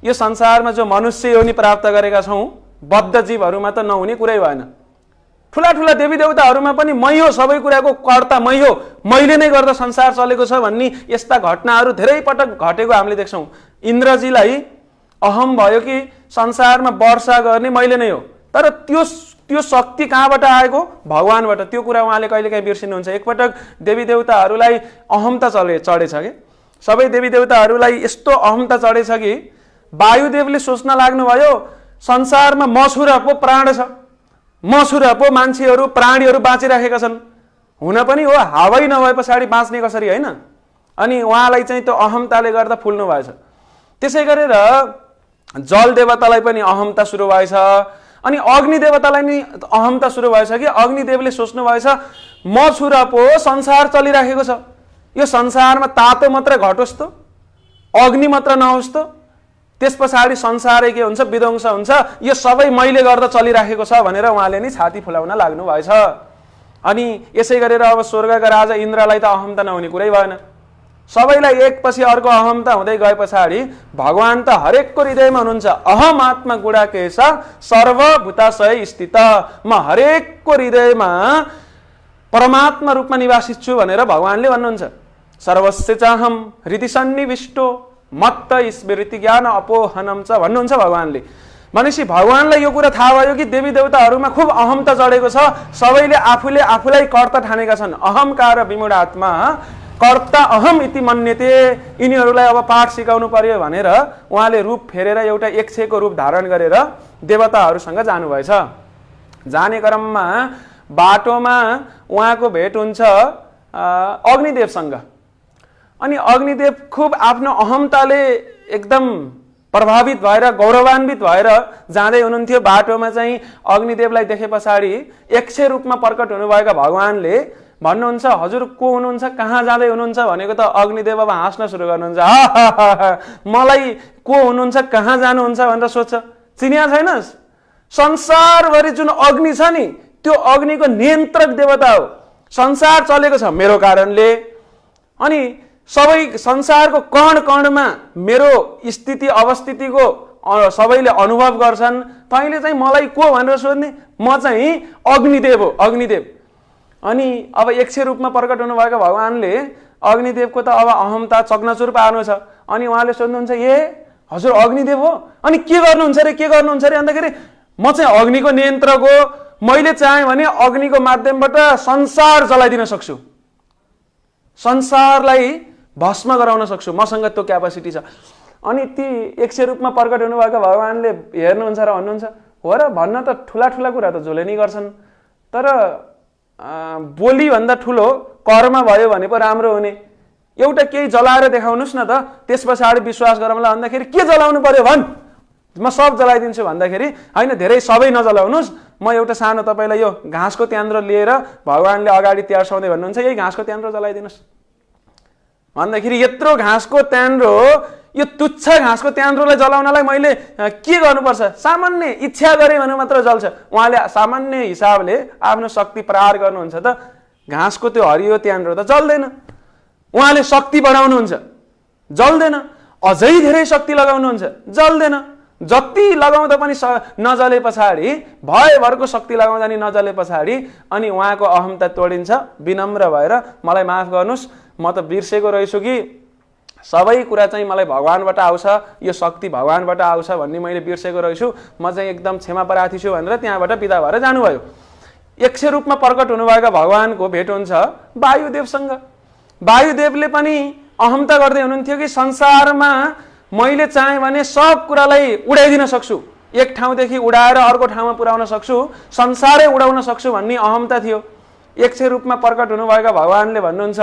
यो संसारमा जो मनुष्य योनि प्राप्त गरेका छौँ, बद्ध जीवहरूमा त नहुने कुरै भएन। ठुला ठुला देवी देवताहरूमा पनि मै हो सबै कुराको कर्ता, मै हो, मैले नै गर्दा संसार चलेको छ भन्ने यस्ता घटनाहरू धेरै पटक घटेको हामीले देख्छौँ। इन्द्रजीलाई अहम भयो कि संसारमा वर्षा गर्ने मैले नै हो, तर त्यो शक्ति कहाँबाट आएको, भगवानबाट। त्यो कुरा उहाँले कहिलेकाहीँ बिर्सिनुहुन्छ। एकपटक देवी देवताहरूलाई अहमता चढेछ कि सबै देवी देवताहरूलाई यस्तो अहमता चढेछ कि वायुदेवले सोच्न लाग्नुभयो संसारमा मछुरा पो प्राण छ, मछुरा पो मान्छेहरू प्राणीहरू बाँचिराखेका छन्, हुन पनि हो हावै नभए पछाडि बाँच्ने कसरी होइन। अनि उहाँलाई चाहिँ त्यो अहमताले गर्दा फुल्नु भएछ। त्यसै गरेर जल देवतालाई पनि अहमता सुरु भएछ, अनि अग्नि देवतालाई नि अहमता सुरु भएछ कि अग्निदेवले सोच्नु भएछ मछुरा पो संसार चलिराखेको छ, यो संसारमा तातो मात्र घटोस् त, अग्नि मात्र नहोस् त, त्यस पछाडि संसारै के हुन्छ, विध्वंस हुन्छ, यो सबै मैले गर्दा चलिराखेको छ भनेर उहाँले नि छाती फुलाउन लाग्नु भएछ। अनि यसै गरेर अब स्वर्गका राजा इन्द्रलाई त अहमता नहुने कुरै भएन। सबैलाई एकपछि अर्को अहमता हुँदै गए पछाडि भगवान त हरेकको हृदयमा हुनुहुन्छ। अहम आत्मा गुडाकेश सर्वभूताशय स्थित, म हरेकको हृदयमा परमात्मा रूपमा निवासित छु भनेर भगवानले भन्नुहुन्छ। सर्वस्य चाहम हृदि सन्निविष्टो मत्त स्मृति ज्ञान अपोहनम च भन्नुहुन्छ भगवानले। भनेपछि भगवानलाई यो कुरा थाहा भयो कि देवी देवताहरूमा खुब अहमता चढेको छ, सबैले आफूले आफूलाई कर्ता ठानेका छन्। अहंकार विमूढ आत्मा कर्ता अहम इति मन्यते, यिनीहरूलाई अब पाठ सिकाउनु पर्यो भनेर उहाँले रूप फेरेर एउटा यक्षको रूप धारण गरेर देवताहरूसँग जानुभएछ। जाने क्रममा बाटोमा उहाँको भेट हुन्छ अग्निदेवसँग। अनि अग्निदेव खुब आफ्नो अहमताले एकदम प्रभावित भएर गौरवान्वित भएर जाँदै हुनुहुन्थ्यो। बाटोमा चाहिँ अग्निदेवलाई देखे पछाडि यक्ष रूपमा प्रकट हुनुभएका भगवानले भन्नुहुन्छ, हजुर को हुनुहुन्छ, कहाँ जाँदै हुनुहुन्छ भनेको त अग्निदेव अब हाँस्न सुरु गर्नुहुन्छ। मलाई को हुनुहुन्छ, कहाँ जानुहुन्छ भनेर सोध्छ। चिनिया छैनस्? संसारभरि जुन अग्नि छ नि त्यो अग्निको नियन्त्रक देवता हो। संसार चलेको छ मेरो कारणले, अनि सबै संसारको कण कणमा मेरो स्थिति अवस्थितिको सबैले अनुभव गर्छन्। तैँले चाहिँ मलाई को भनेर सोध्ने? म चाहिँ अग्निदेव हो, अग्निदेव। अनि अब यक्ष रूपमा प्रकट हुनुभएका भगवानले अग्निदेवको त अब अहमता चकनाचुर पार्नु छ। अनि उहाँले सोध्नुहुन्छ, ए हजुर अग्निदेव हो, अनि के गर्नुहुन्छ रे, के गर्नुहुन्छ रे भन्दाखेरि म चाहिँ अग्निको नियन्त्रक हो, मैले चाहे भने अग्निको माध्यमबाट संसार जलाइदिन सक्छु, संसारलाई भस्म गराउन सक्छु, मसँग त्यो क्यापासिटी छ। अनि ती यक्ष रूपमा प्रकट हुनुभएका भगवानले हेर्नुहुन्छ र भन्नुहुन्छ, हो र, भन्न त ठुला ठुला कुरा त जसले नि गर्छन्, तर बोली भन्दा ठुलो कर्म भयो भने पो राम्रो हुने। एउटा केही जलाएर देखाउनुस् न त, त्यस पछाडि विश्वास गरौँला भन्दाखेरि के जलाउनु पर्यो भन्, म सब जलाइदिन्छु भन्दाखेरि होइन, धेरै सबै नजलाउनुस्, म एउटा सानो तपाईँलाई यो घाँसको त्यान्द्रो लिएर भगवानले अगाडि त्यार्साउँदै भन्नुहुन्छ, यही घाँसको त्यान्द्रो जलाइदिनुहोस् भन्दाखेरि यत्रो घाँसको त्यान्द्रो, यो तुच्छ घाँसको त्यान्द्रोलाई जलाउनलाई मैले के गर्नुपर्छ, सामान्य इच्छा गरे भने मात्र जल्छ। उहाँले सामान्य हिसाबले आफ्नो शक्ति प्रहार गर्नुहुन्छ त घाँसको त्यो हरियो त्यान्द्रो त जल्दैन। उहाँले शक्ति बढाउनुहुन्छ, जल्दैन। अझै धेरै शक्ति लगाउनुहुन्छ, जल्दैन। जति लगाउँदा पनि नजले पछाडि, भयभरको शक्ति लगाउँदा नि नजले पछाडि अनि उहाँको अहमता तोडिन्छ। विनम्र भएर मलाई माफ गर्नुहोस्, म त बिर्सेको रहेछु कि सबै कुरा चाहिँ मलाई भगवानबाट आउँछ, यो शक्ति भगवानबाट आउँछ भन्ने मैले बिर्सेको रहेछु, म चाहिँ एकदम क्षमा प्रार्थी छु भनेर त्यहाँबाट बिदा भएर जानुभयो। यक्ष रूपमा प्रकट हुनुभएका भगवानको भेट हुन्छ वायुदेवसँग। वायुदेवले पनि अहमता गर्दै हुनुहुन्थ्यो कि संसारमा मैले चाहे भने सब कुरालाई उडाइदिन सक्छु, एक ठाउँदेखि उडाएर अर्को ठाउँमा पुर्याउन सक्छु, संसारै उडाउन सक्छु भन्ने अहमता थियो। यक्ष रूपमा प्रकट हुनुभएका भगवानले भन्नुहुन्छ,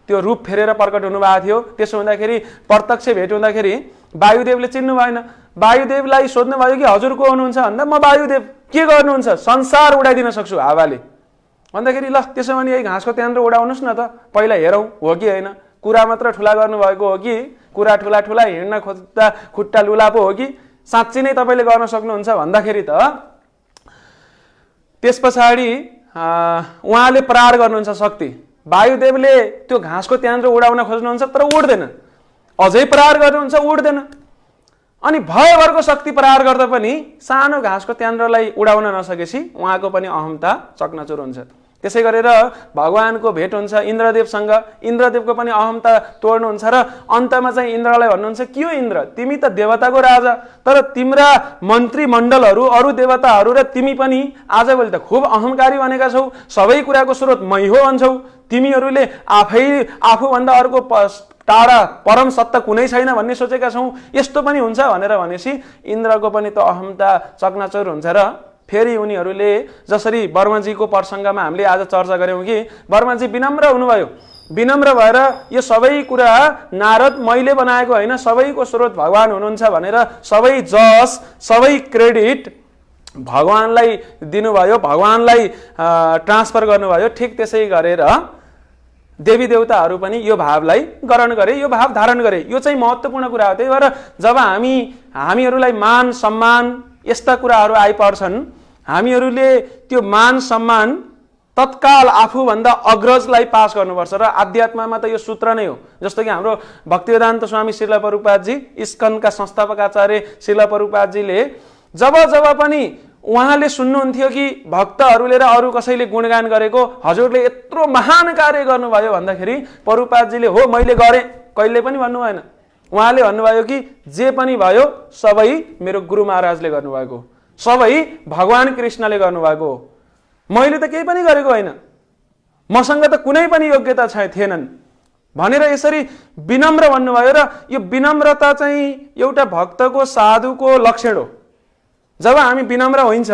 त्यो रूप फेरेर प्रकट हुनुभएको थियो। त्यसो हुँदाखेरि प्रत्यक्ष भेट हुँदाखेरि वायुदेवले चिन्नु भएन। वायुदेवलाई सोध्नुभयो कि हजुर को हुनुहुन्छ भन्दा म वायुदेव, के गर्नुहुन्छ, संसार उडाइदिन सक्छु हावाले भन्दाखेरि ल त्यसो भने यही घाँसको त्यान्द्रो उडाउनुहोस् न त, पहिला हेरौँ हो कि होइन, कुरा मात्र ठुला गर्नुभएको हो कि कुरा ठुला ठुला, हिँड्न खोज्दा खुट्टा लुला पो हो कि साँच्ची नै तपाईँले गर्न सक्नुहुन्छ भन्दाखेरि त त्यस पछाडि उहाँले प्रहार गर्नुहुन्छ शक्ति। वायुदेवले त्यो घाँसको त्यान्द्रो उडाउन खोज्नुहुन्छ तर उड्दैन, अझै प्रहार गर्नुहुन्छ, उड्दैन। अनि भयभरको शक्ति प्रहार गर्दा पनि सानो घाँसको त्यान्द्रोलाई उडाउन नसकेपछि उहाँको पनि अहमता चकनाचुर हुन्छ। त्यसै गरेर भगवानको भेट हुन्छ इन्द्रदेवसँग। इन्द्रदेवको पनि अहमता तोड्नुहुन्छ र अन्तमा चाहिँ इन्द्रलाई भन्नुहुन्छ, के हो इन्द्र, तिमी त देवताको राजा, तर तिम्रा मन्त्रीमण्डलहरू अरू देवताहरू र तिमी पनि आजभोलि त खुब अहंकारी बनेका छौ, सबै कुराको स्रोत मै हो भन्छौ, तिमीहरूले आफूभन्दा अर्को टाढा परम सत्ता कुनै छैन भन्ने सोचेका छौ, यस्तो पनि हुन्छ भनेर भनेपछि इन्द्रको पनि त अहमता चकनाचुर हुन्छ। र फेरि उनीहरूले जसरी वर्माजीको प्रसङ्गमा हामीले आज चर्चा गऱ्यौँ कि वर्माजी विनम्र हुनुभयो, विनम्र भएर यो सबै कुरा नारद मैले बनाएको होइन, सबैको स्रोत भगवान हुनुहुन्छ भनेर सबै जस सबै क्रेडिट भगवानलाई दिनुभयो, भगवानलाई ट्रान्सफर गर्नुभयो। ठिक त्यसै गरेर देवी देवताहरू पनि यो भावलाई ग्रहण गरे, यो भाव धारण गरे। यो चाहिँ महत्त्वपूर्ण कुरा हो। त्यही भएर जब हामीहरूलाई मान सम्मान यस्ता कुराहरू आइपर्छन्, हामीहरूले त्यो मान सम्मान तत्काल आफूभन्दा अग्रजलाई पास गर्नुपर्छ। र आध्यात्ममा त यो सूत्र नै हो। जस्तो कि हाम्रो भक्तिवेदान्त स्वामी श्रील प्रभुपादजी, इस्कनका संस्थापक आचार्य श्रील प्रभुपादजीले जब पनि उहाँले सुन्नुहुन्थ्यो कि भक्तहरूले र अरू कसैले गुणगान गरेको, हजुरले यत्रो महान कार्य गर्नुभयो भन्दाखेरि प्रभुपादजीले हो मैले गरेँ कहिले पनि भन्नु भएन। उहाँले भन्नुभयो कि जे पनि भयो सबै मेरो गुरु महाराजले गर्नुभएको, सबै भगवान कृष्णले गर्नुभएको हो, मैले त केही पनि गरेको होइन, मसँग त कुनै पनि योग्यता थिएनन् भनेर यसरी विनम्र भन्नुभयो। र यो विनम्रता चाहिँ एउटा भक्तको साधुको लक्षण हो। जब हामी विनम्र हुन्छ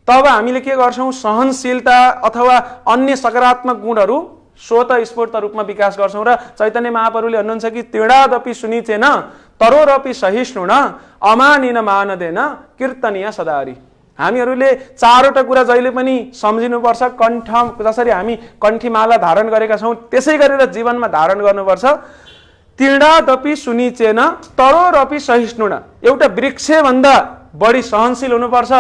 तब हामीले के गर्छौँ, सहनशीलता अथवा अन्य सकारात्मक गुणहरू स्वतः स्फूर्त रूपमा विकास गर्छौँ। र चैतन्य महाप्रभुले भन्नुहुन्छ कि तीर्णादपि सुनिचेन तरोरपि सहिष्णुन अमानिन मानदेन कीर्तनीय सदारी। हामीहरूले चारवटा कुरा जहिले पनि सम्झिनुपर्छ। कण्ठ जसरी हामी कण्ठीमाला धारण गरेका छौँ त्यसै गरेर जीवनमा धारण गर्नुपर्छ। तीर्णादपि सुनिचेन तरोरपि सहिष्णुन, एउटा वृक्षभन्दा बढी सहनशील हुनुपर्छ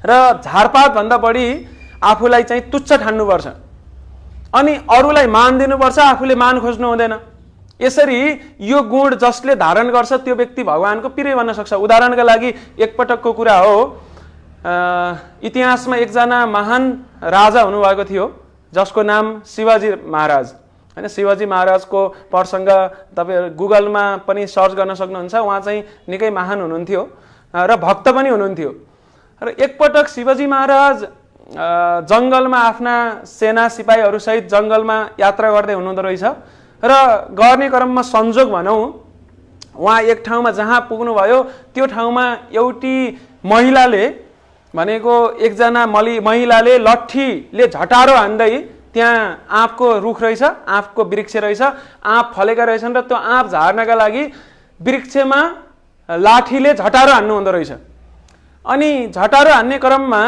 र झारपात भन्दा बढी आफूलाई चाहिँ तुच्छ ठान्नुपर्छ। अनि अरूलाई मान दिनुपर्छ, आफूले मान खोज्नु हुँदैन। यसरी यो गुण जसले धारण गर्छ त्यो व्यक्ति भगवानको प्रिय बन्न सक्छ। उदाहरणका लागि एकपटकको कुरा हो, इतिहासमा एकजना महान राजा हुनुभएको थियो जसको नाम शिवाजी महाराज हैन। शिवाजी महाराजको प्रसङ्ग तपाईँ गुगलमा पनि सर्च गर्न सक्नुहुन्छ। उहाँ चाहिँ निकै महान हुनुहुन्थ्यो र भक्त पनि हुनुहुन्थ्यो। र एकपटक शिवाजी महाराज जङ्गलमा आफ्ना सेना सिपाहीहरूसहित जङ्गलमा यात्रा गर्दै हुनुहुँदो रहेछ। र गर्ने क्रममा संजोग भनौँ उहाँ एक ठाउँमा जहाँ पुग्नुभयो त्यो ठाउँमा एउटी महिलाले भनेको एकजना महिलाले लट्ठीले झटारो हान्दै, त्यहाँ आँपको रुख रहेछ, आँपको वृक्ष रहेछ, आँप फलेका रहेछन् र त्यो आँप झार्नका लागि वृक्षमा लाठीले झटारो हान्नु हुँदो रहेछ। अनि झटारो हान्ने क्रममा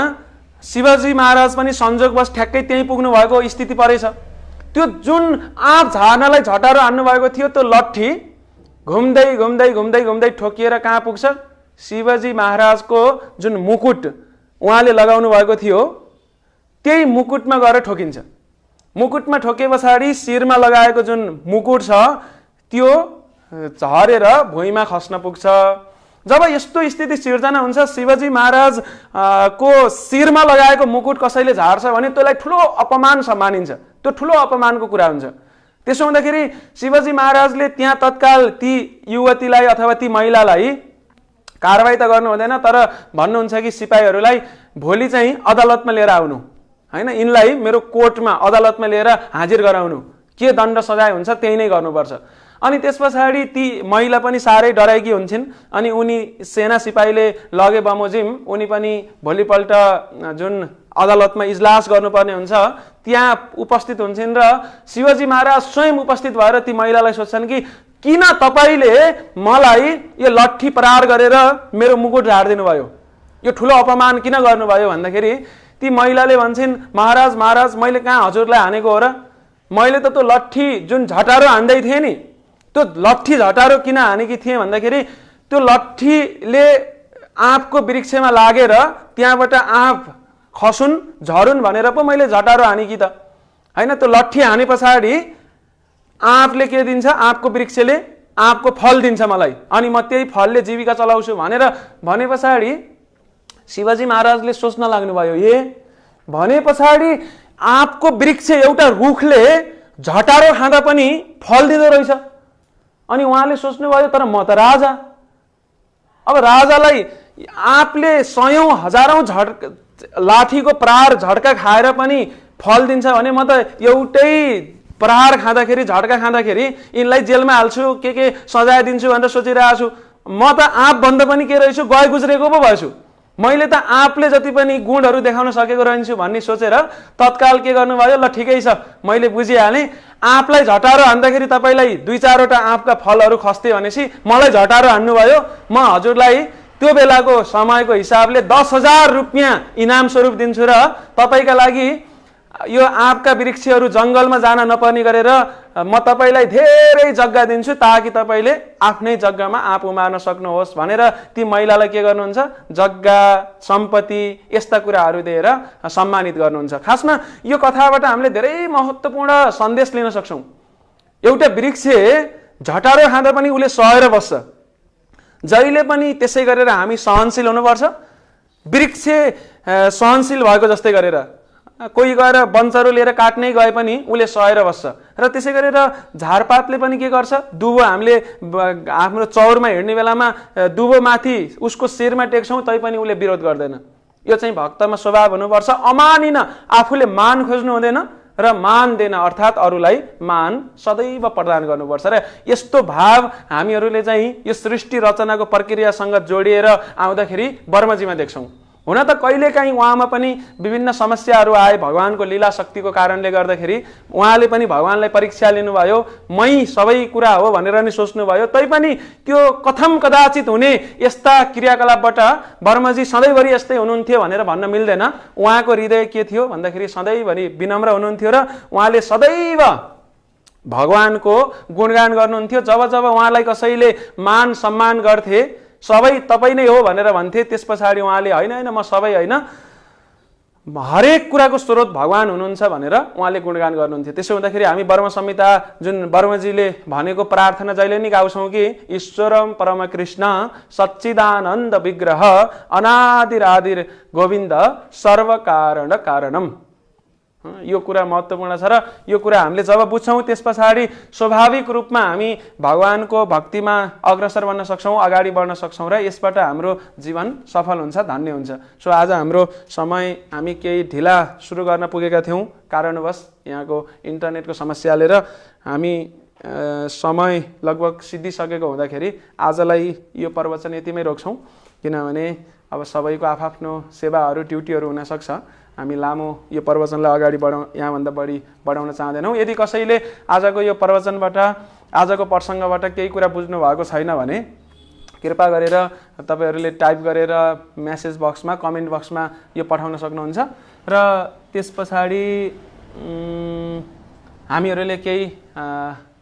शिवाजी महाराज पनि संजोगवश ठ्याक्कै त्यहीँ पुग्नु भएको स्थिति परेछ। त्यो जुन आँप झार्नलाई झटारो हान्नु भएको थियो त्यो लट्ठी घुम्दै घुम्दै घुम्दै घुम्दै ठोकिएर कहाँ पुग्छ, शिवाजी महाराजको जुन मुकुट उहाँले लगाउनु भएको थियो त्यही मुकुटमा गएर ठोकिन्छ। मुकुटमा ठोके पछाडि शिरमा लगाएको जुन मुकुट छ त्यो झरेर भुइँमा खस्न पुग्छ। जब यस्तो स्थिति सिर्जना हुन्छ, शिवाजी महाराज को शिरमा लगाएको मुकुट कसैले झार्छ भने त्यसलाई ठुलो अपमान मानिन्छ, त्यो ठुलो अपमानको कुरा हुन्छ। त्यसो हुँदाखेरि शिवाजी महाराजले त्यहाँ तत्काल ती युवतीलाई अथवा ती महिलालाई कारवाही त गर्नु हुँदैन, तर भन्नुहुन्छ कि सिपाहीहरूलाई भोलि चाहिँ अदालतमा लिएर आउनु हैन, यिनलाई मेरो कोर्टमा अदालतमा लिएर हाजिर गराउनु, के दण्ड सजाय हुन्छ त्यही नै गर्नुपर्छ। अनि त्यस पछाडि ती महिला पनि साह्रै डराएकी हुन्छन्। अनि उनी सेना सिपाहीले लगे बमोजिम उनी पनि भोलिपल्ट जुन अदालतमा इजलास गर्नुपर्ने हुन्छ त्यहाँ उपस्थित हुन्छन् र शिवाजी महाराज स्वयं उपस्थित भएर ती महिलालाई सोध्छन् कि किन तपाईले मलाई यो लट्ठी प्रहार गरेर मेरो मुकुट झार्दिनु भयो, यो ठुलो अपमान किन गर्नुभयो भन्दाखेरि ती महिलाले भन्छन्, महाराज महाराज मैले कहाँ हजुरलाई हानेको हो र, मैले त त्यो लट्ठी जुन झटारो हान्दै थिएँ नि, त्यो लट्ठी झटारो किन हानेकी थिएँ भन्दाखेरि त्यो लट्ठीले आँपको वृक्षमा लागेर त्यहाँबाट आँप खसुन् झरुन् भनेर पो मैले झटारो हानेकी त हैन। त्यो लट्ठी हाने पछाडि आँपले के दिन्छ, आँपको वृक्षले आँपको फल दिन्छ मलाई, अनि म त्यही फलले जीविका चलाउँछु भनेर भने पछाडि शिवाजी महाराजले सोच्न लाग्नुभयो, ए भने पछाडि आँपको वृक्ष एउटा रुखले झटारो खाँदा पनि फल दिँदो रहेछ। अनि उहाँले सोच्नुभयो तर म त राजा, अब राजालाई आँपले सयौं हजारौं लाठीको प्रहार झड्का खाएर पनि फल दिन्छ भने म त एउटै प्रहार खाँदाखेरि झड्का खाँदाखेरि यिनलाई जेलमा हाल्छु, के सजाय दिन्छु भनेर सोचिरहेको छु। म त आँप भन्दा पनि के रहेछु, गए गुज्रेको पो भएछु, मैले त आँपले जति पनि गुणहरू देखाउन सकेको रहन्छु भन्ने सोचेर तत्काल के गर्नुभयो, ल ठिकै छ मैले बुझिहालेँ, आँपलाई झटारो हान्दाखेरि तपाईलाई 2-4वटा आँपका फलहरू खस्थे भनेपछि मलाई झटारो हान्नुभयो, म हजुरलाई त्यो बेलाको समयको हिसाबले 10,000 रुपियाँ इनाम स्वरूप दिन्छु र तपाईका लागि यो आँपका वृक्षहरू जङ्गलमा जान नपर्ने गरेर म तपाईँलाई धेरै जग्गा दिन्छु ताकि तपाईँले आफ्नै जग्गामा आँप उमार्न सक्नुहोस् भनेर ती महिलालाई के गर्नुहुन्छ, जग्गा सम्पत्ति यस्ता कुराहरू दिएर सम्मानित गर्नुहुन्छ। खासमा यो कथाबाट हामीले धेरै महत्त्वपूर्ण सन्देश लिन सक्छौँ। एउटा वृक्ष झटारो खाँदा पनि उसले सहेर बस्छ, जहिले पनि त्यसै गरेर हामी सहनशील हुनुपर्छ। वृक्ष सहनशील भएको जस्तै गरेर कोही गएर बन्चरो लिएर काट्नै गए पनि उसले सहेर बस्छ र त्यसै गरेर झारपातले पनि के गर्छ, दुबो हामीले हाम्रो चौरमा हिँड्ने बेलामा दुबो माथि उसको शिरमा टेक्छौँ तैपनि उसले विरोध गर्दैन। यो चाहिँ भक्तमा स्वभाव हुनुपर्छ। अमानिन आफूले मान खोज्नु हुँदैन र मान देन अर्थात् अरूलाई मान सदैव प्रदान गर्नुपर्छ। र यस्तो भाव हामीहरूले चाहिँ यो सृष्टि रचनाको प्रक्रियासँग जोडिएर आउँदाखेरि वर्मजीमा देख्छौँ। हुन त कहिलेकाहीँ उहाँमा पनि विभिन्न समस्याहरू आए भगवानको लीला शक्तिको कारणले गर्दाखेरि उहाँले पनि भगवानलाई परीक्षा लिनुभयो, मै सबै कुरा हो भनेर नि सोच्नुभयो। तैपनि त्यो कथम कदाचित हुने यस्ता क्रियाकलापबाट वर्मजी सधैँभरि यस्तै हुनुहुन्थ्यो भनेर भन्न मिल्दैन। उहाँको हृदय के थियो भन्दाखेरि सधैँभरि विनम्र हुनुहुन्थ्यो र उहाँले सदैव भगवानको गुणगान गर्नुहुन्थ्यो। जब जब उहाँलाई कसैले मान सम्मान गर्थे, सबै तपाईँ नै हो भनेर भन्थे, त्यस पछाडि उहाँले होइन होइन म सबै होइन, हरेक कुराको स्रोत भगवान हुनुहुन्छ भनेर उहाँले गुणगान गर्नुहुन्थ्यो। त्यसो हुँदाखेरि हामी वर्म संहिता जुन वर्मजीले भनेको प्रार्थना जहिले नि गाउँछौँ कि ईश्वरम परम कृष्ण सच्चिदानन्द विग्रह अनादिरादिर गोविन्द सर्व कारण कारणम। यो कुरा महत्त्वपूर्ण छ र यो कुरा हामीले जब बुझ्छौँ त्यस पछाडि स्वाभाविक रूपमा हामी भगवानको भक्तिमा अग्रसर बन्न सक्छौँ, अगाडि बढ्न सक्छौँ र यसबाट हाम्रो जीवन सफल हुन्छ, धन्य हुन्छ। सो आज हाम्रो समय हामी केही ढिला सुरु गर्न पुगेका थियौँ कारणवश यहाँको इन्टरनेटको समस्याले र हामी समय लगभग सिद्धिसकेको हुँदाखेरि आजलाई यो प्रवचन यतिमै रोक्छौँ, किनभने अब सबैको आफ्नो सेवाहरू ड्युटीहरू हुनसक्छ। हामी लामो यो प्रवचनलाई अगाडि यहाँभन्दा बढी बढाउन चाहँदैनौँ। यदि कसैले आजको यो प्रवचनबाट आजको प्रसङ्गबाट केही कुरा बुझ्नु भएको छैन भने कृपा गरेर तपाईँहरूले टाइप गरेर मेसेज बक्समा कमेन्ट बक्समा यो पठाउन सक्नुहुन्छ र त्यस पछाडि हामीहरूले केही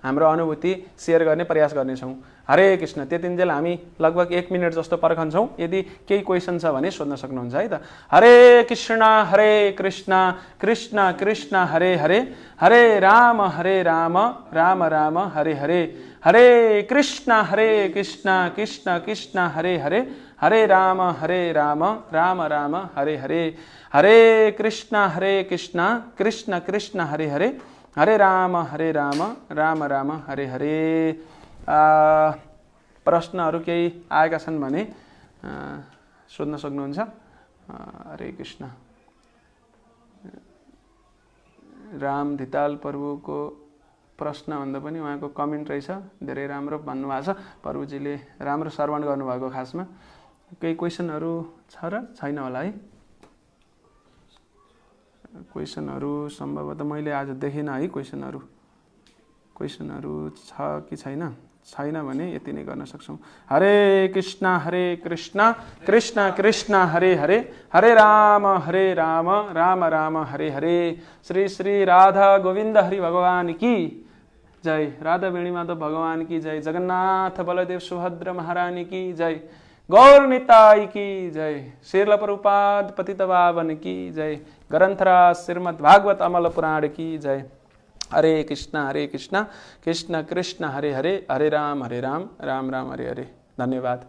हाम्रो अनुभूति सेयर गर्ने प्रयास गर्नेछौँ। हरे कृष्ण। त्यतिन्जेल हामी लगभग 1 मिनट जस्तो पर्खन्छौँ। यदि केही क्वेसन छ भने सोध्न सक्नुहुन्छ है त। हरे कृष्ण कृष्ण कृष्ण हरे हरे, हरे राम राम राम हरे हरे, हरे कृष्ण कृष्ण कृष्ण हरे हरे, हरे राम राम राम हरे हरे, हरे कृष्ण कृष्ण कृष्ण हरे हरे, हरे राम राम राम हरे हरे। प्रश्नहरू केही आएका छन् भने सोध्न सक्नुहुन्छ। हरे कृष्ण। राम धिताल प्रभुको प्रश्नभन्दा पनि उहाँको कमेन्ट रहेछ, धेरै राम्रो भन्नुभएको छ। प्रभुजीले राम्रो श्रवण गर्नुभएको। खासमा केही क्वेसनहरू छ र छैन होला है? क्वेसनहरू सम्भवतः मैले आज देखिनँ है। क्वेसनहरू छ कि छैन? छैन भने यति नै गर्न सक्छौँ। हरे कृष्ण कृष्ण कृष्ण हरे हरे, हरे राम राम राम हरे हरे। श्री श्री राधा गोविंद हरि भगवान की जय, राधा वेणी माधव भगवान की जय, जगन्नाथ बलदेव सुभद्र महारानी की जय, गौर निताई की जय, श्रील प्रभुपाद पतित पावन की जय, ग्रंथराज श्रीमद् भागवत अमल पुराण की जय। हरे कृष्ण कृष्ण कृष्ण हरे हरे, हरे राम राम राम हरे हरे। धन्यवाद।